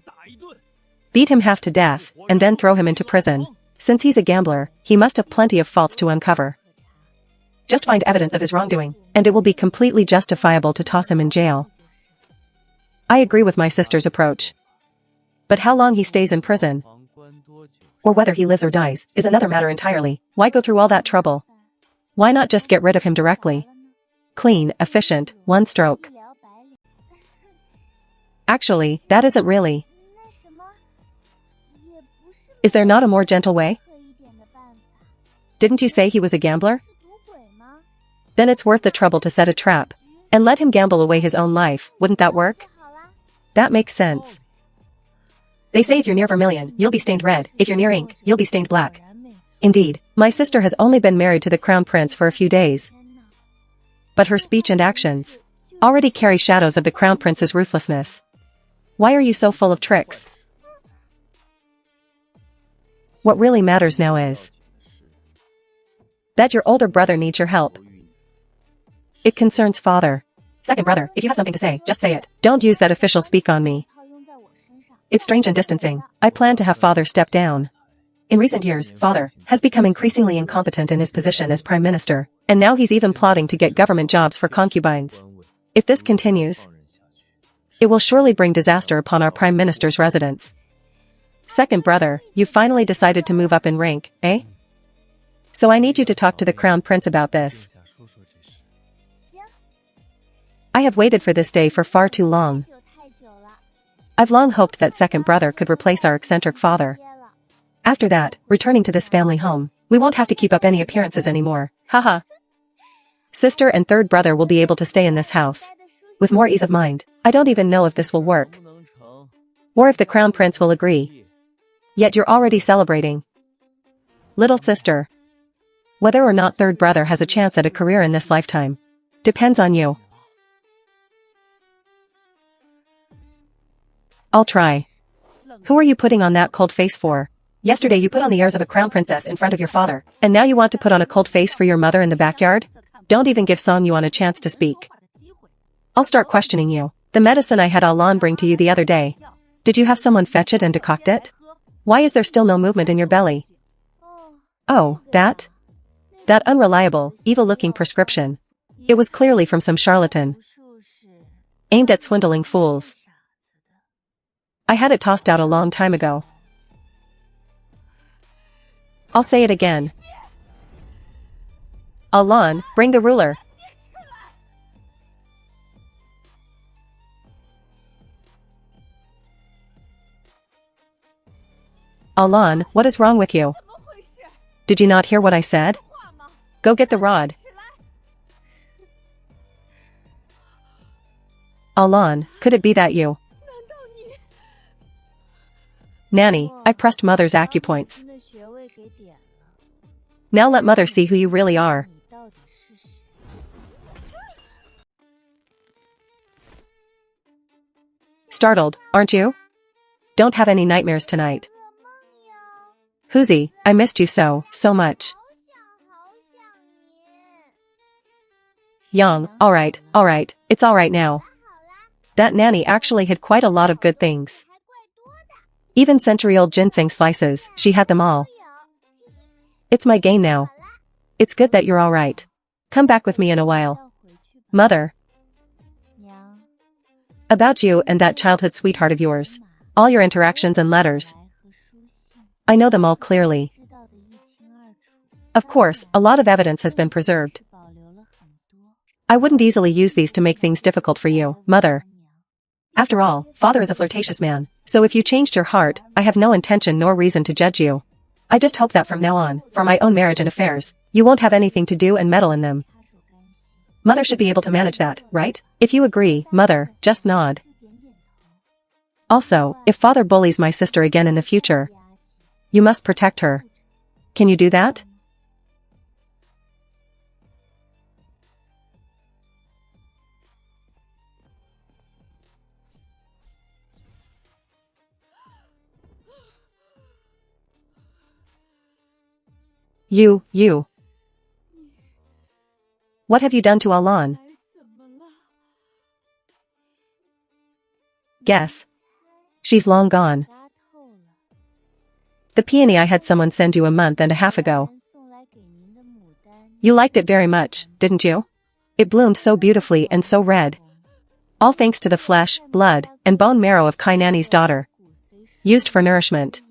Beat him half to death, and then throw him into prison. Since he's a gambler, he must have plenty of faults to uncover. Just find evidence of his wrongdoing, and it will be completely justifiable to toss him in jail. I agree with my sister's approach. But how long he stays in prison, or whether he lives or dies, is another matter entirely. Why go through all that trouble? Why not just get rid of him directly? Clean, efficient, one stroke. Actually, that isn't really. Is there not a more gentle way? Didn't you say he was a gambler? Then it's worth the trouble to set a trap. And let him gamble away his own life, wouldn't that work? That makes sense. They say if you're near vermilion, you'll be stained red, if you're near ink, you'll be stained black. Indeed, my sister has only been married to the crown prince for a few days. But her speech and actions already carry shadows of the crown prince's ruthlessness. Why are you so full of tricks? What really matters now is that your older brother needs your help. It concerns father. Second brother, if you have something to say, just say it. Don't use that official speak on me. It's strange and distancing. I plan to have father step down. In recent years, father has become increasingly incompetent in his position as prime minister, and now he's even plotting to get government jobs for concubines. If this continues, it will surely bring disaster upon our prime minister's residence. Second brother, you finally decided to move up in rank, eh? So I need you to talk to the crown prince about this. I have waited for this day for far too long. I've long hoped that second brother could replace our eccentric father. After that, returning to this family home, we won't have to keep up any appearances anymore. Haha. Sister and third brother will be able to stay in this house with more ease of mind. I don't even know if this will work, or if the crown prince will agree. Yet you're already celebrating. Little sister, whether or not third brother has a chance at a career in this lifetime depends on you. I'll try. Who are you putting on that cold face for? Yesterday you put on the airs of a crown princess in front of your father, and now you want to put on a cold face for your mother in the backyard? Don't even give Song Yuan a chance to speak. I'll start questioning you. The medicine I had Alan bring to you the other day. Did you have someone fetch it and decoct it? Why is there still no movement in your belly? Oh, that unreliable, evil-looking prescription. It was clearly from some charlatan, aimed at swindling fools. I had it tossed out a long time ago. I'll say it again. Alan, bring the ruler. Alan, what is wrong with you? Did you not hear what I said? Go get the rod. Alan, could it be that you? Nanny, I pressed mother's acupoints. Now let mother see who you really are. Startled, aren't you? Don't have any nightmares tonight. Hoosie, I missed you so much. Yang, alright, it's alright now. That nanny actually had quite a lot of good things. Even century-old ginseng slices, she had them all. It's my gain now. It's good that you're alright. Come back with me in a while. Mother. About you and that childhood sweetheart of yours. All your interactions and letters. I know them all clearly. Of course, a lot of evidence has been preserved. I wouldn't easily use these to make things difficult for you, Mother. After all, Father is a flirtatious man, so if you changed your heart, I have no intention nor reason to judge you. I just hope that from now on, for my own marriage and affairs, you won't have anything to do and meddle in them. Mother should be able to manage that, right? If you agree, Mother, just nod. Also, if Father bullies my sister again in the future, you must protect her. Can you do that? You. What have you done to Alan? Guess. She's long gone. The peony I had someone send you a month and a half ago. You liked it very much, didn't you? It bloomed so beautifully and so red. All thanks to the flesh, blood, and bone marrow of Kai Nanny's daughter. Used for nourishment.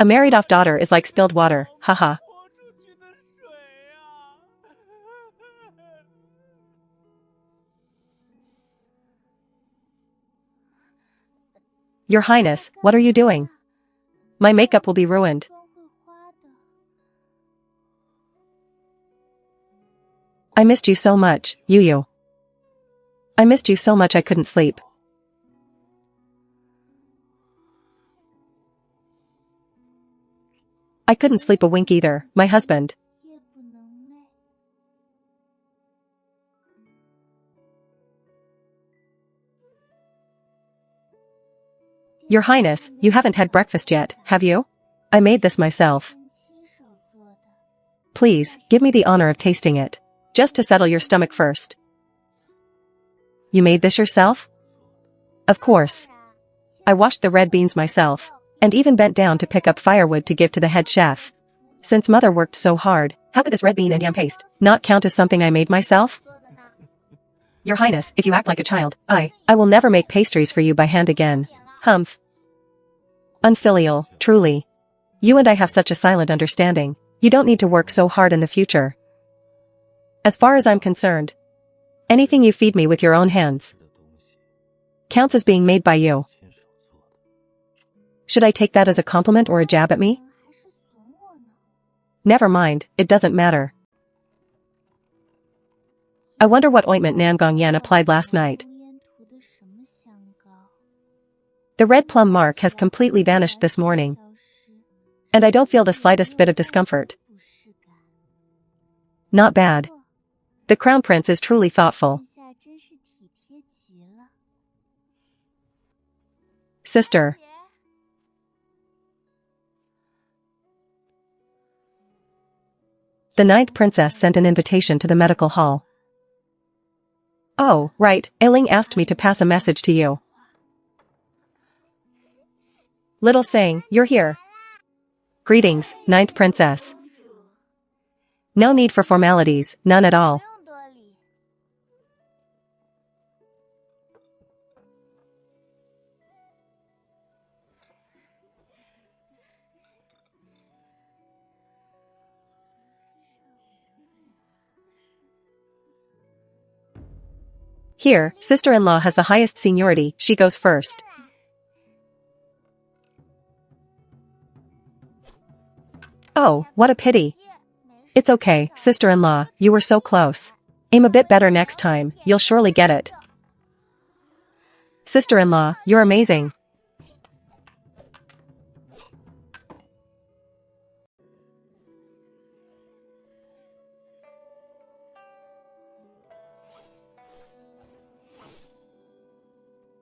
A married-off daughter is like spilled water, haha.泼出去的水啊！ Your Highness, what are you doing? My makeup will be ruined. I missed you so much, Yu. I missed you so much I couldn't sleep. I couldn't sleep a wink either, my husband. Your Highness, you haven't had breakfast yet, have you? I made this myself. Please, give me the honor of tasting it. Just to settle your stomach first. You made this yourself? Of course. I washed the red beans myself, and even bent down to pick up firewood to give to the head chef. Since mother worked so hard, how could this red bean and yam paste not count as something I made myself? Your Highness, if you act like a child, I will never make pastries for you by hand again. Humph. Unfilial, truly. You and I have such a silent understanding. You don't need to work so hard in the future. As far as I'm concerned, anything you feed me with your own hands counts as being made by you. Should I take that as a compliment or a jab at me? Never mind, it doesn't matter. I wonder what ointment Nangong Yan applied last night. The red plum mark has completely vanished this morning, and I don't feel the slightest bit of discomfort. Not bad. The Crown Prince is truly thoughtful. Sister. The 9th princess sent an invitation to the medical hall. Oh, right, Ailing asked me to pass a message to you. Little saying, you're here. Greetings, 9th princess. No need for formalities, none at all. Here, sister-in-law has the highest seniority, she goes first. Oh, what a pity. It's okay, sister-in-law, you were so close. Aim a bit better next time, you'll surely get it. Sister-in-law, you're amazing.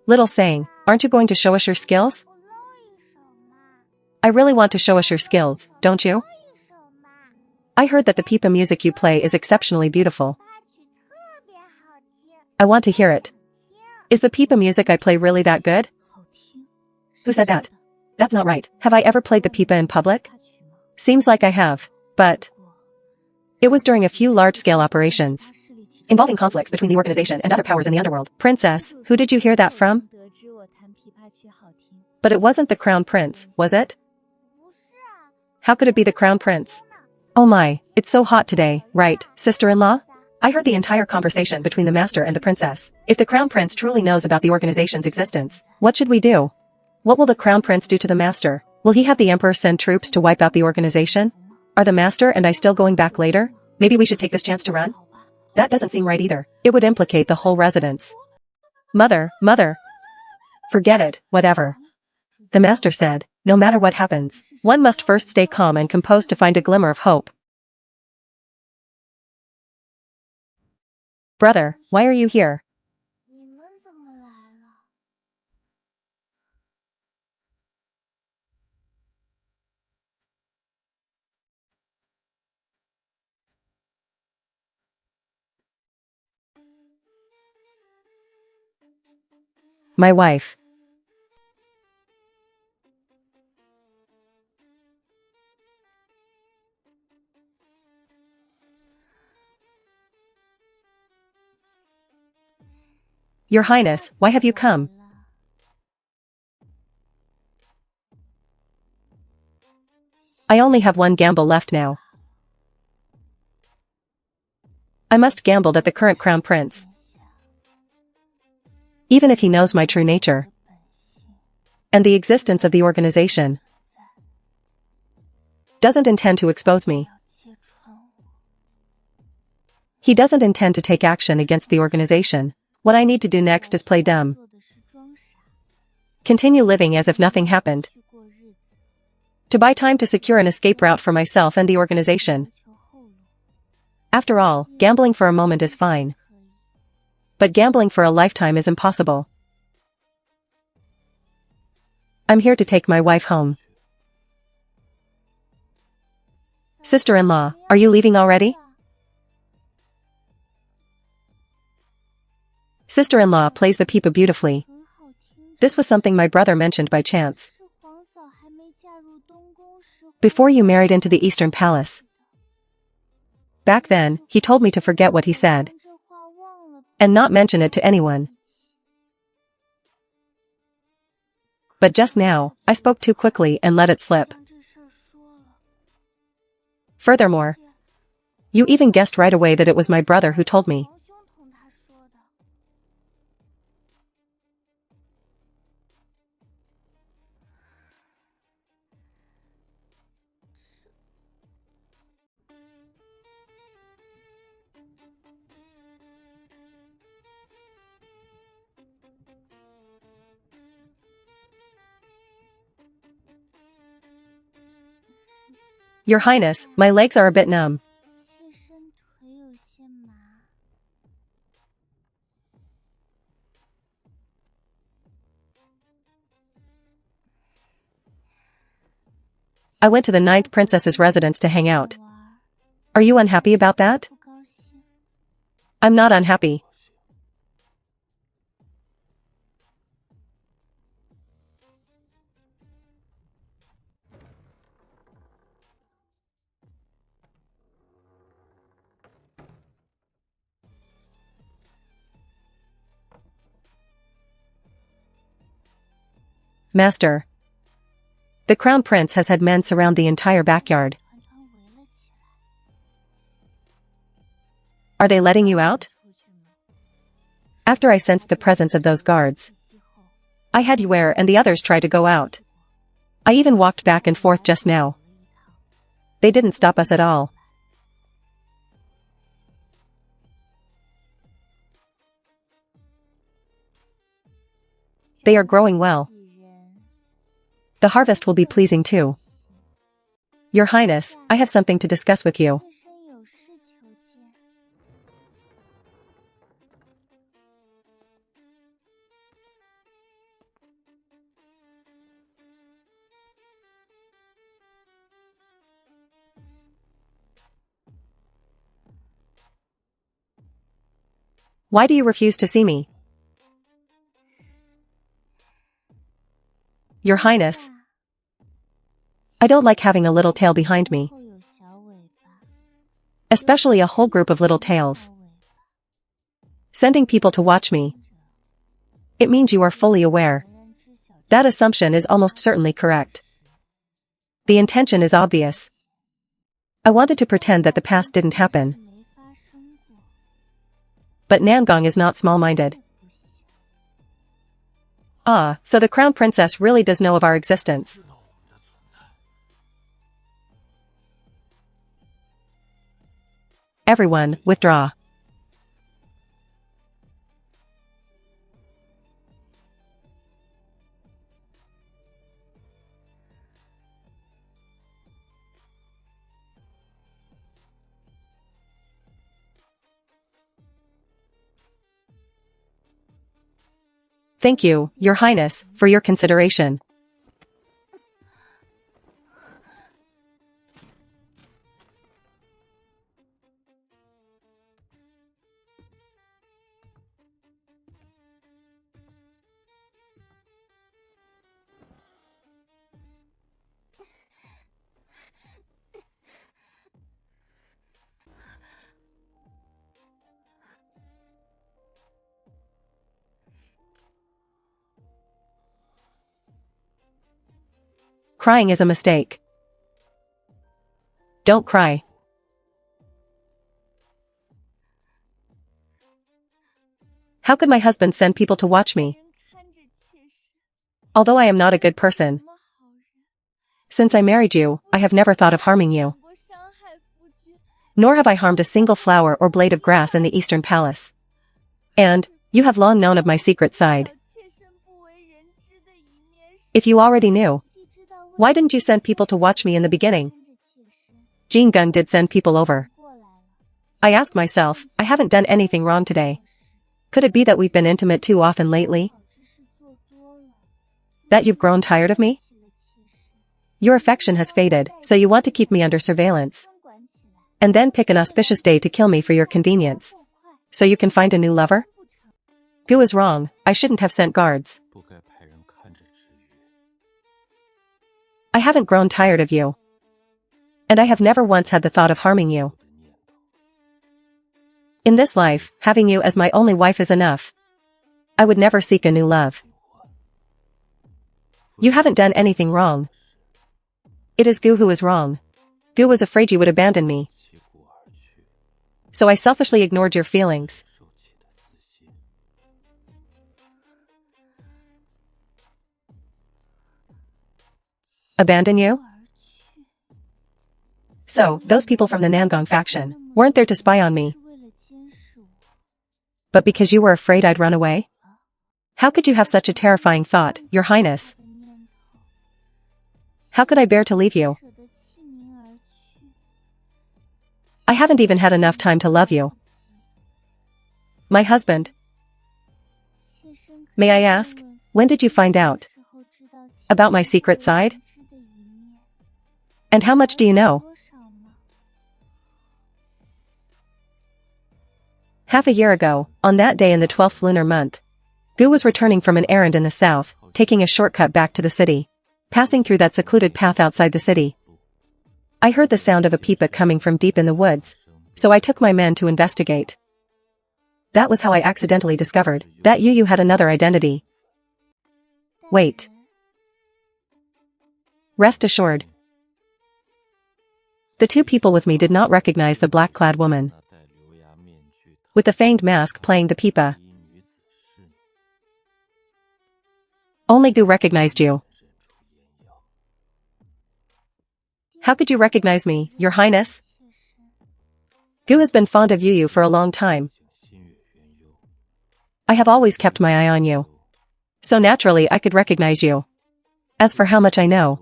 Little saying, aren't you going to show us your skills? I really want to show us your skills, don't you? I heard that the pipa music you play is exceptionally beautiful. I want to hear it. Is the pipa music I play really that good? Who said that? That's not right. Have I ever played the pipa in public? Seems like I have, but it was during a few large-scale operations involving conflicts between the organization and other powers in the underworld. Princess, who did you hear that from? But it wasn't the Crown Prince, was it? How could it be the Crown Prince? Oh my, it's so hot today, right, sister-in-law? I heard the entire conversation between the master and the princess. If the Crown Prince truly knows about the organization's existence, what should we do? What will the Crown Prince do to the master? Will he have the Emperor send troops to wipe out the organization? Are the master and I still going back later? Maybe we should take this chance to run? That doesn't seem right either. It would implicate the whole residence. Mother. Forget it, whatever. The master said, no matter what happens, one must first stay calm and composed to find a glimmer of hope. Brother, why are you here? My wife. Your Highness, why have you come? I only have one gamble left now. I must gamble that the current Crown Prince, even if he knows my true nature, And the existence of the organization doesn't intend to expose me. He doesn't intend to take action against the organization. What I need to do next is play dumb. Continue living as if nothing happened. To buy time to secure an escape route for myself and the organization. After all, gambling for a moment is fine. But gambling for a lifetime is impossible. I'm here to take my wife home. Sister-in-law, are you leaving already? Sister-in-law plays the pipa beautifully. This was something my brother mentioned by chance. Before you married into the Eastern Palace. Back then, he told me to forget what he said. And not mention it to anyone. But just now, I spoke too quickly and let it slip. Furthermore, you even guessed right away that it was my brother who told me. Your Highness, my legs are a bit numb. I went to the 9th princess's residence to hang out. Are you unhappy about that? I'm not unhappy. Master. The Crown Prince has had men surround the entire backyard. Are they letting you out? After I sensed the presence of those guards, I had you where and the others try to go out. I even walked back and forth just now. They didn't stop us at all. They are growing well. The harvest will be pleasing too. Your Highness, I have something to discuss with you. Why do you refuse to see me? Your Highness, I don't like having a little tail behind me. Especially a whole group of little tails. Sending people to watch me. It means you are fully aware. That assumption is almost certainly correct. The intention is obvious. I wanted to pretend that the past didn't happen. But Nangong is not small-minded. Ah, so the Crown Princess really does know of our existence. Everyone, withdraw. Thank you, Your Highness, for your consideration. Crying is a mistake. Don't cry. How could my husband send people to watch me? Although I am not a good person. Since I married you, I have never thought of harming you. Nor have I harmed a single flower or blade of grass in the Eastern Palace. And, you have long known of my secret side. If you already knew, why didn't you send people to watch me in the beginning? Jean Gun did send people over. I ask myself, I haven't done anything wrong today. Could it be that we've been intimate too often lately? That you've grown tired of me? Your affection has faded, so you want to keep me under surveillance. And then pick an auspicious day to kill me for your convenience. So you can find a new lover? Gu is wrong, I shouldn't have sent guards. I haven't grown tired of you. And I have never once had the thought of harming you. In this life, having you as my only wife is enough. I would never seek a new love. You haven't done anything wrong. It is Gu who is wrong. Gu was afraid you would abandon me. So I selfishly ignored your feelings. Abandon you? So, those people from the Nangong faction weren't there to spy on me. But because you were afraid I'd run away? How could you have such a terrifying thought, Your Highness? How could I bear to leave you? I haven't even had enough time to love you. My husband. May I ask, when did you find out about my secret side? And how much do you know? Half a year ago, on that day in the 12th lunar month, Gu was returning from an errand in the south, taking a shortcut back to the city, passing through that secluded path outside the city. I heard the sound of a pipa coming from deep in the woods, so I took my men to investigate. That was how I accidentally discovered that Yu had another identity. Wait. Rest assured. The two people with me did not recognize the black-clad woman with the fanged mask playing the pipa. Only Gu recognized you. How could you recognize me, Your Highness? Gu has been fond of Yu for a long time. I have always kept my eye on you. So naturally I could recognize you. As for how much I know,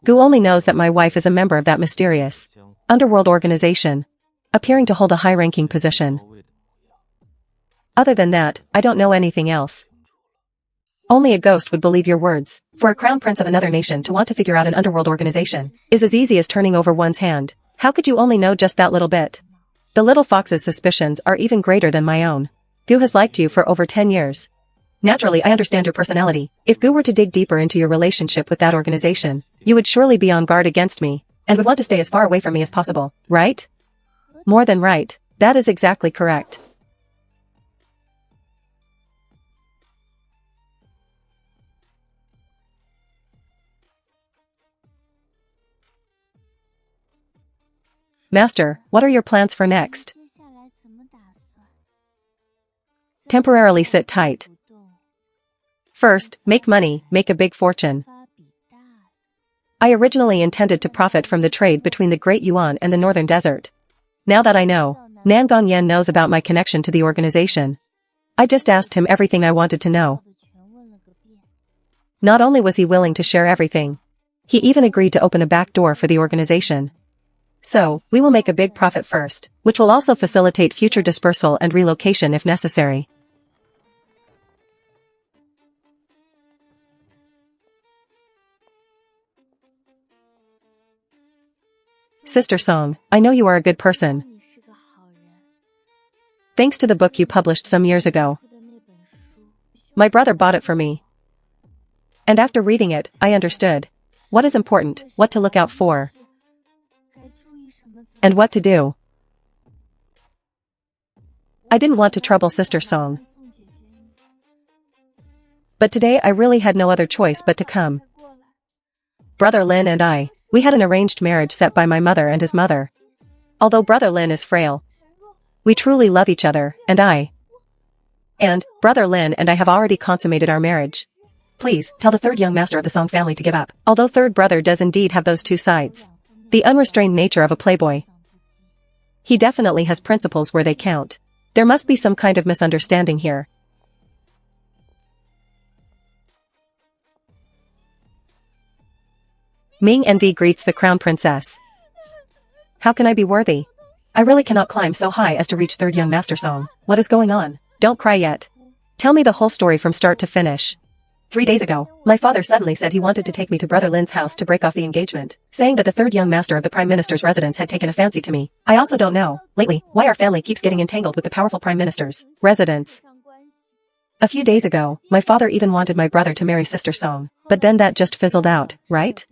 Gu only knows that my wife is a member of that mysterious underworld organization, appearing to hold a high-ranking position. Other than that, I don't know anything else. Only a ghost would believe your words. For a crown prince of another nation to want to figure out an underworld organization is as easy as turning over one's hand. How could you only know just that little bit? The little fox's suspicions are even greater than my own. Gu has liked you for over 10 years. Naturally, I understand your personality. If Gu were to dig deeper into your relationship with that organization, you would surely be on guard against me, and would want to stay as far away from me as possible, right? More than right. That is exactly correct. Master, what are your plans for next? Temporarily sit tight. First, make money, make a big fortune. I originally intended to profit from the trade between the Great Yuan and the Northern Desert. Now that I know, Nangong Yan knows about my connection to the organization. I just asked him everything I wanted to know. Not only was he willing to share everything, he even agreed to open a back door for the organization. So, we will make a big profit first, which will also facilitate future dispersal and relocation if necessary. Sister Song, I know you are a good person. Thanks to the book you published some years ago. My brother bought it for me. And after reading it, I understood what is important, what to look out for, and what to do. I didn't want to trouble Sister Song. But today I really had no other choice but to come. Brother Lin and I, we had an arranged marriage set by my mother and his mother. Although Brother Lin is frail, we truly love each other, and I And, Brother Lin and I have already consummated our marriage. Please, tell the third young master of the Song family to give up. Although third brother does indeed have those two sides. The unrestrained nature of a playboy. He definitely has principles where they count. There must be some kind of misunderstanding here. Ming Envy greets the crown princess. How can I be worthy? I really cannot climb so high as to reach third young master Song. What is going on? Don't cry yet. Tell me the whole story from start to finish. 3 days ago, my father suddenly said he wanted to take me to Brother Lin's house to break off the engagement, saying that the third young master of the Prime Minister's residence had taken a fancy to me. I also don't know, lately, why our family keeps getting entangled with the powerful Prime Minister's residence. A few days ago, my father even wanted my brother to marry Sister Song, but then that just fizzled out, right?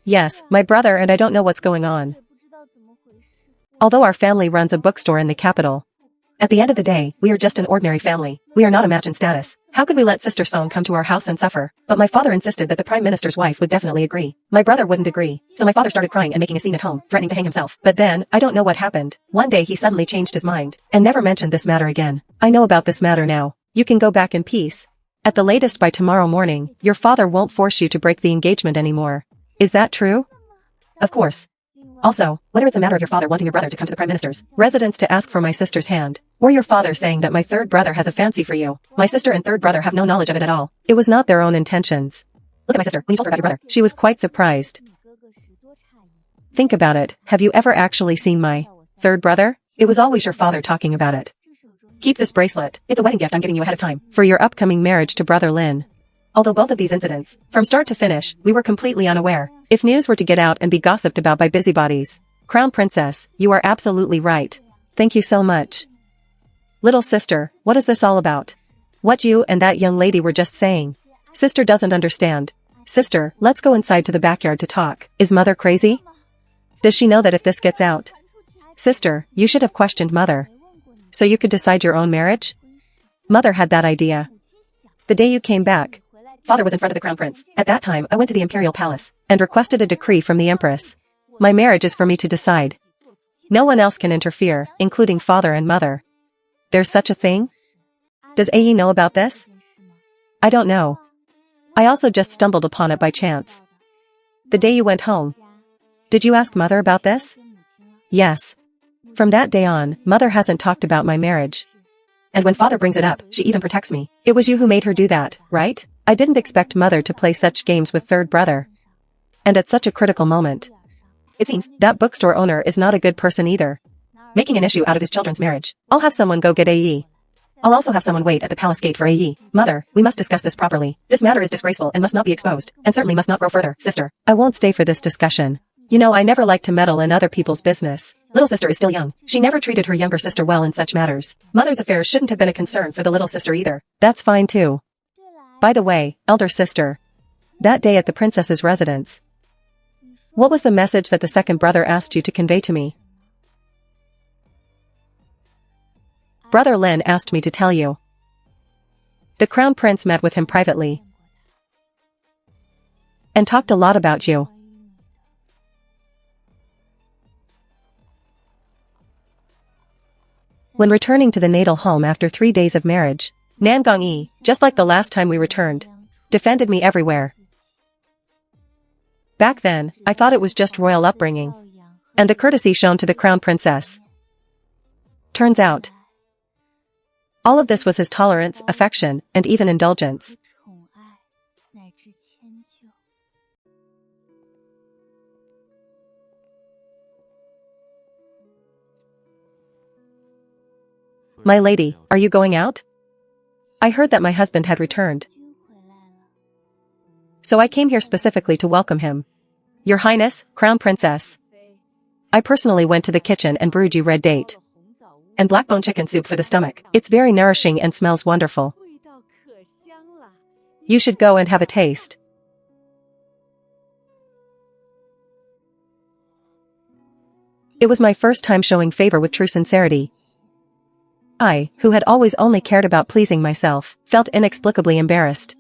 Yes, my brother and I don't know what's going on. Although our family runs a bookstore in the capital, at the end of the day, we are just an ordinary family. We are not a match in status. How could we let Sister Song come to our house and suffer? But my father insisted that the Prime Minister's wife would definitely agree. My brother wouldn't agree, so my father started crying and making a scene at home, threatening to hang himself. But then, I don't know what happened. One day he suddenly changed his mind, and never mentioned this matter again. I know about this matter now. You can go back in peace. At the latest by tomorrow morning, your father won't force you to break the engagement anymore. Is that true? Of course. Also, whether it's a matter of your father wanting your brother to come to the Prime Minister's residence to ask for my sister's hand, or your father saying that my third brother has a fancy for you, my sister and third brother have no knowledge of it at all. It was not their own intentions. Look at my sister, when you told her about your brother, she was quite surprised. Think about it, have you ever actually seen my third brother? It was always your father talking about it. Keep this bracelet, it's a wedding gift I'm giving you ahead of time, for your upcoming marriage to Brother Lin. Although both of these incidents, from start to finish, we were completely unaware. If news were to get out and be gossiped about by busybodies, Crown Princess, you are absolutely right. Thank you so much. Little sister, what is this all about? What you and that young lady were just saying? Sister doesn't understand. Sister, let's go inside to the backyard to talk. Is mother crazy? Does she know that if this gets out? Sister, you should have questioned mother. So you could decide your own marriage? Mother had that idea. The day you came back, father was in front of the crown prince. At that time, I went to the imperial palace and requested a decree from the empress. My marriage is for me to decide. No one else can interfere, including father and mother. There's such a thing? Does Ayi know about this? I don't know. I also just stumbled upon it by chance. The day you went home. Did you ask mother about this? Yes. From that day on, mother hasn't talked about my marriage. And when father brings it up, she even protects me. It was you who made her do that, right? I didn't expect mother to play such games with third brother. And at such a critical moment. It seems that bookstore owner is not a good person either. Making an issue out of his children's marriage. I'll have someone go get Ayi. I'll also have someone wait at the palace gate for Ayi. Mother, we must discuss this properly. This matter is disgraceful and must not be exposed, and certainly must not grow further. Sister, I won't stay for this discussion. You know I never like to meddle in other people's business. Little sister is still young. She never treated her younger sister well in such matters. Mother's affairs shouldn't have been a concern for the little sister either. That's fine too. By the way, elder sister. That day at the princess's residence. What was the message that the second brother asked you to convey to me? Brother Lin asked me to tell you. The crown prince met with him privately. And talked a lot about you. When returning to the natal home after 3 days of marriage, Nan Gongyi, just like the last time we returned, defended me everywhere. Back then, I thought it was just royal upbringing, and the courtesy shown to the crown princess. Turns out, all of this was his tolerance, affection, and even indulgence. My lady, are you going out? I heard that my husband had returned. So I came here specifically to welcome him. Your Highness, Crown Princess. I personally went to the kitchen and brewed you red date and blackbone chicken soup for the stomach. It's very nourishing and smells wonderful. You should go and have a taste. It was my first time showing favor with true sincerity. I, who had always only cared about pleasing myself, felt inexplicably embarrassed.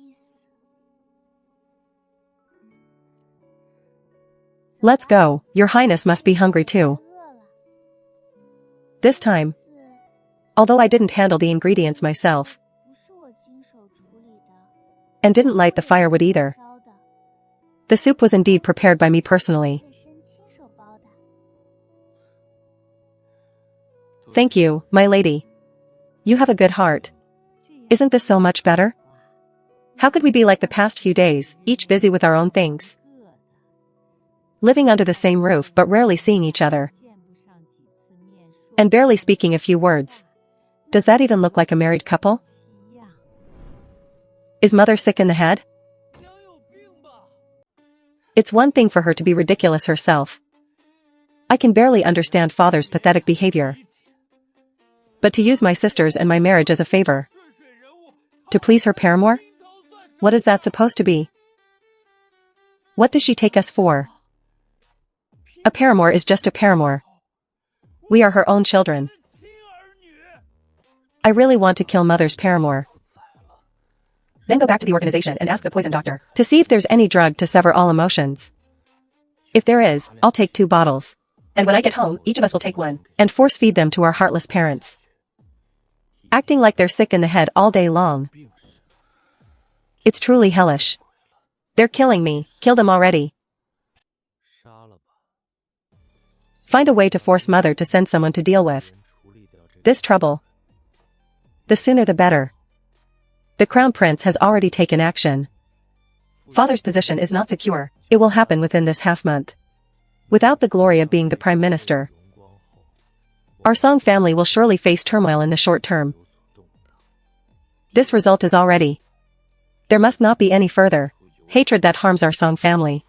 Let's go, Your Highness must be hungry too. This time, Although I didn't handle the ingredients myself. And didn't light the firewood either. The soup was indeed prepared by me personally. Thank you, my lady. You have a good heart. Isn't this so much better? How could we be like the past few days, each busy with our own things? Living under the same roof but rarely seeing each other. And barely speaking a few words. Does that even look like a married couple? Is mother sick in the head? It's one thing for her to be ridiculous herself. I can barely understand father's pathetic behavior. But to use my sisters and my marriage as a favor. To please her paramour? What is that supposed to be? What does she take us for? A paramour is just a paramour. We are her own children. I really want to kill mother's paramour. Then go back to the organization and ask the poison doctor to see if there's any drug to sever all emotions. If there is, I'll take 2 bottles. And when I get home, each of us will take one, and force feed them to our heartless parents. Acting like they're sick in the head all day long. It's truly hellish. They're killing me, kill them already. Find a way to force mother to send someone to deal with this trouble. The sooner the better. The crown prince has already taken action. Father's position is not secure. It will happen within this half-month. Without the glory of being the prime minister. Our Song family will surely face turmoil in the short term. This result is already. There must not be any further hatred that harms our Song family.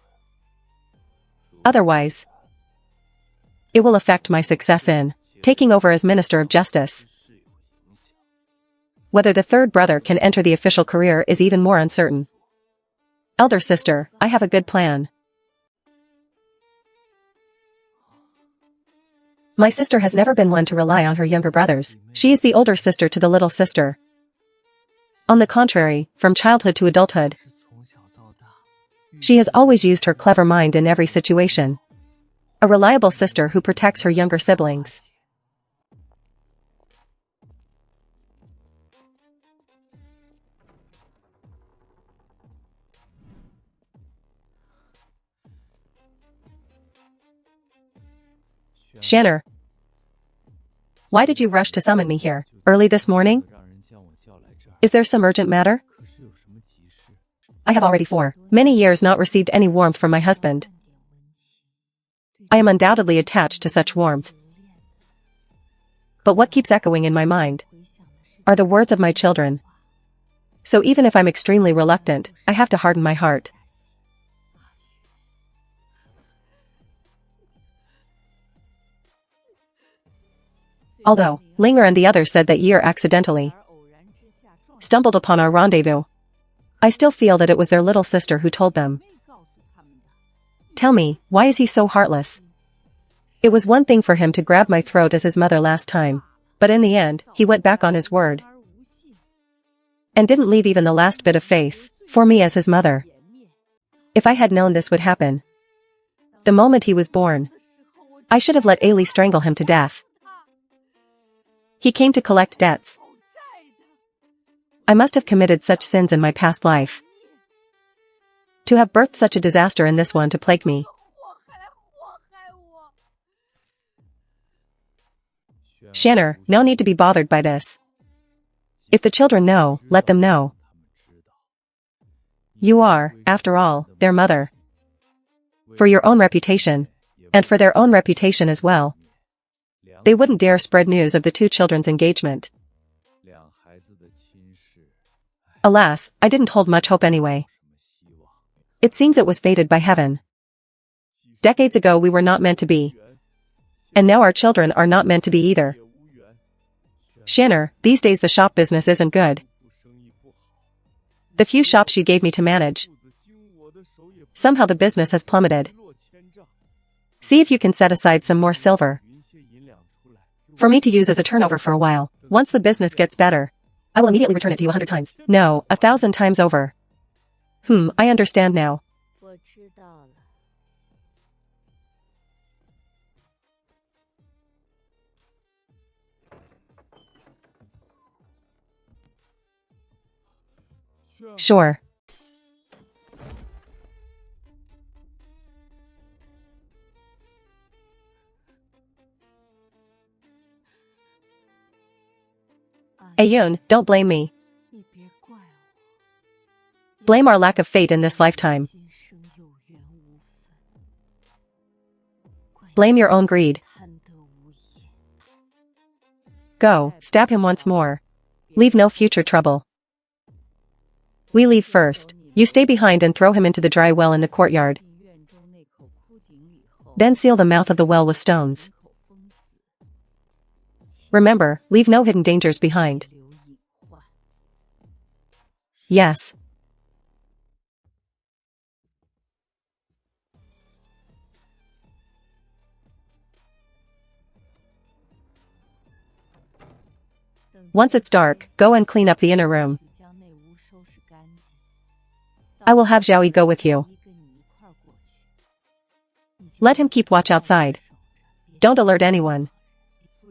Otherwise, it will affect my success in taking over as Minister of Justice. Whether the third brother can enter the official career is even more uncertain. Elder sister, I have a good plan. My sister has never been one to rely on her younger brothers. She is the older sister to the little sister. On the contrary, from childhood to adulthood, she has always used her clever mind in every situation. A reliable sister who protects her younger siblings. Shanner, why did you rush to summon me here, early this morning? Is there some urgent matter? I have already for many years not received any warmth from my husband. I am undoubtedly attached to such warmth. But what keeps echoing in my mind are the words of my children. So even if I'm extremely reluctant, I have to harden my heart. Although, Linger and the others said that Year accidentally stumbled upon our rendezvous, I still feel that it was their little sister who told them. Tell me, why is he so heartless? It was one thing for him to grab my throat as his mother last time, but in the end, he went back on his word. And didn't leave even the last bit of face for me as his mother. If I had known this would happen the moment he was born, I should have let Ailey strangle him to death. He came to collect debts. I must have committed such sins in my past life. To have birthed such a disaster in this one to plague me. Shanner, no need to be bothered by this. If the children know, let them know. You are, after all, their mother. For your own reputation, and for their own reputation as well. They wouldn't dare spread news of the 2 children's engagement. Alas, I didn't hold much hope anyway. It seems it was fated by heaven. Decades ago we were not meant to be. And now our children are not meant to be either. Shanner, these days the shop business isn't good. The few shops you gave me to manage. Somehow the business has plummeted. See if you can set aside some more silver for me to use as a turnover for a while. Once the business gets better, I will immediately return it to you 100 times. No, 1,000 times over. I understand now. Sure. Ayun, don't blame me. Blame our lack of fate in this lifetime. Blame your own greed. Go, stab him once more. Leave no future trouble. We leave first. You stay behind and throw him into the dry well in the courtyard. Then seal the mouth of the well with stones. Remember, leave no hidden dangers behind. Yes. Once it's dark, go and clean up the inner room. I will have Zhaoyi go with you. Let him keep watch outside. Don't alert anyone.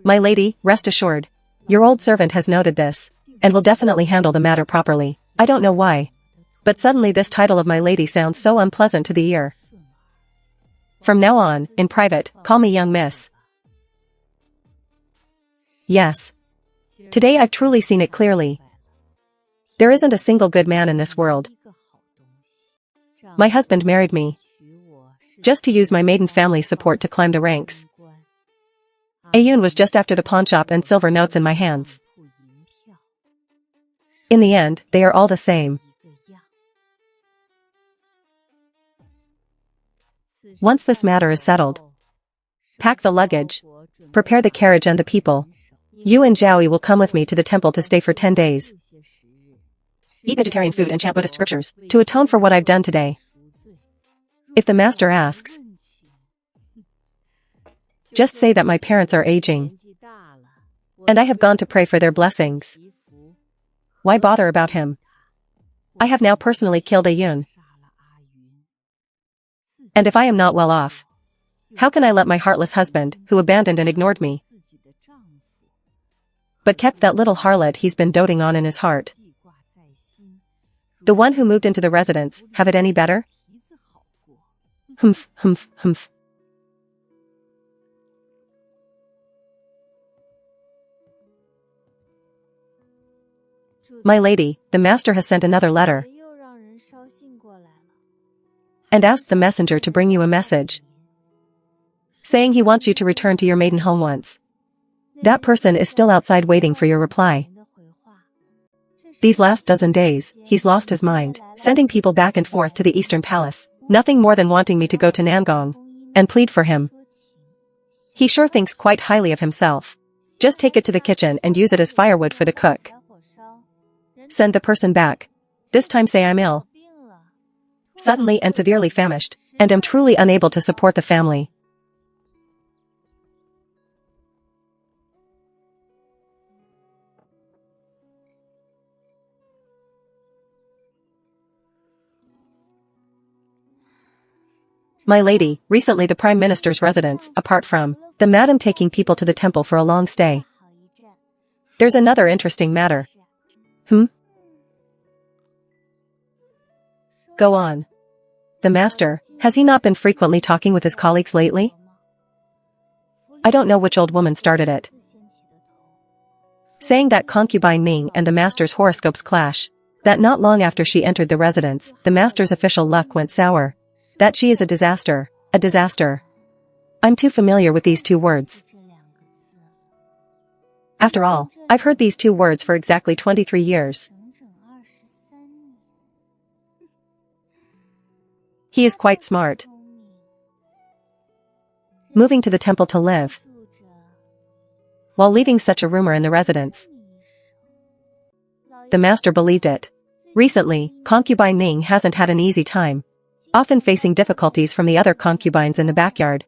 My lady, rest assured. Your old servant has noted this, and will definitely handle the matter properly. I don't know why, but suddenly this title of my lady sounds so unpleasant to the ear. From now on, in private, call me young miss. Yes. Today I've truly seen it clearly. There isn't a single good man in this world. My husband married me just to use my maiden family's support to climb the ranks. Ayun was just after the pawnshop and silver notes in my hands. In the end, they are all the same. Once this matter is settled, pack the luggage, prepare the carriage and the people. You and Zhaoyi will come with me to the temple to stay for 10 days. Eat vegetarian food and chant Buddhist scriptures, to atone for what I've done today. If the master asks, just say that my parents are aging, and I have gone to pray for their blessings. Why bother about him? I have now personally killed Ayun. And if I am not well off, how can I let my heartless husband, who abandoned and ignored me, but kept that little harlot he's been doting on in his heart, the one who moved into the residence, have it any better? Humph, humph, humph. My lady, the master has sent another letter and asked the messenger to bring you a message, saying he wants you to return to your maiden home once. That person is still outside waiting for your reply. These last dozen days, he's lost his mind, sending people back and forth to the Eastern Palace, nothing more than wanting me to go to Nangong and plead for him. He sure thinks quite highly of himself. Just take it to the kitchen and use it as firewood for the cook. Send the person back. This time say I'm ill, suddenly and severely famished, and am truly unable to support the family. My lady, recently the Prime Minister's residence, apart from the madam taking people to the temple for a long stay, there's another interesting matter. Go on. The master, has he not been frequently talking with his colleagues lately? I don't know which old woman started it, saying that concubine Ning and the master's horoscopes clash, that not long after she entered the residence, the master's official luck went sour, that she is a disaster, a disaster. I'm too familiar with these two words. After all, I've heard these two words for exactly 23 years. He is quite smart. Moving to the temple to live, while leaving such a rumor in the residence. The master believed it. Recently, concubine Ning hasn't had an easy time, often facing difficulties from the other concubines in the backyard,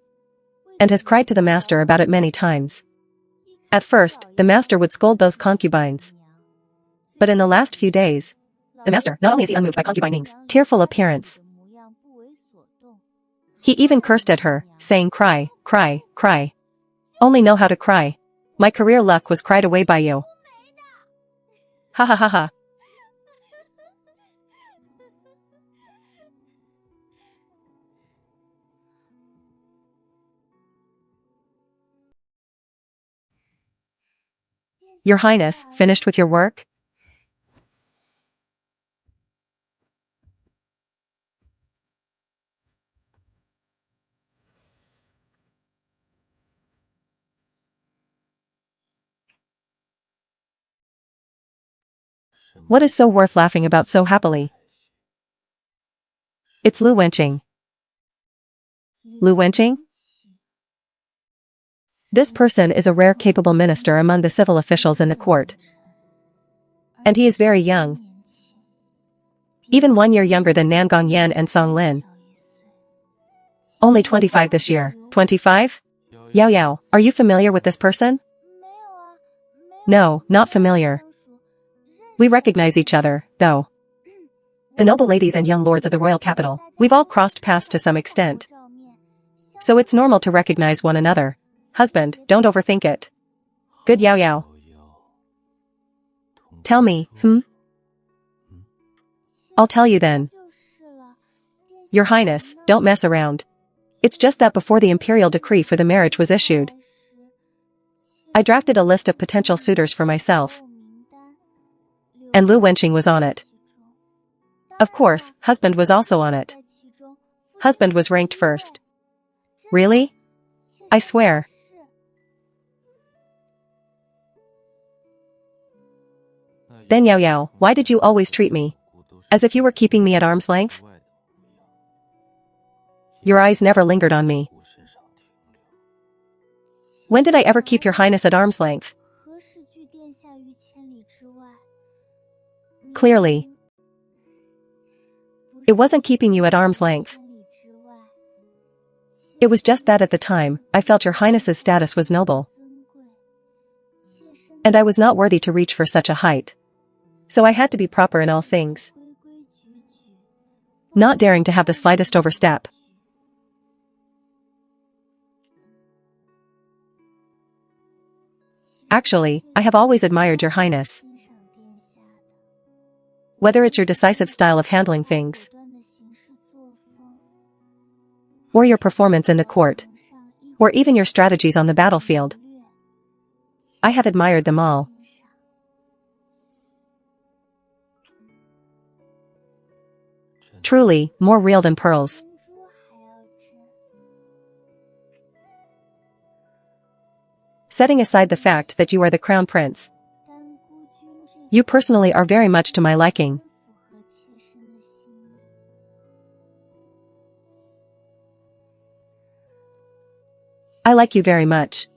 and has cried to the master about it many times. At first, the master would scold those concubines, but in the last few days, the master not only is he unmoved by concubine Ning's tearful appearance, he even cursed at her, saying, "Cry, cry, cry. Only know how to cry. My career luck was cried away by you." Ha ha ha ha. Your Highness, finished with your work? What is so worth laughing about so happily? It's Lu Wenqing. Lu Wenqing? This person is a rare capable minister among the civil officials in the court. And he is very young. Even 1 year younger than Nangong Yan and Song Lin. Only 25 this year. 25? Yao Yao, are you familiar with this person? No, not familiar. We recognize each other, though. The noble ladies and young lords of the royal capital, we've all crossed paths to some extent. So it's normal to recognize one another. Husband, don't overthink it. Good Yao Yao. Tell me, I'll tell you then. Your Highness, don't mess around. It's just that before the imperial decree for the marriage was issued, I drafted a list of potential suitors for myself. And Lu Wenqing was on it. Of course, husband was also on it. Husband was ranked first. Really? I swear. Then Yao Yao, why did you always treat me as if you were keeping me at arm's length? Your eyes never lingered on me. When did I ever keep your Highness at arm's length? Clearly. It wasn't keeping you at arm's length. It was just that at the time, I felt your Highness's status was noble. And I was not worthy to reach for such a height. So I had to be proper in all things. Not daring to have the slightest overstep. Actually, I have always admired your Highness. Whether it's your decisive style of handling things, or your performance in the court, or even your strategies on the battlefield, I have admired them all. Truly, more real than pearls. Setting aside the fact that you are the crown prince, you personally are very much to my liking. I like you very much.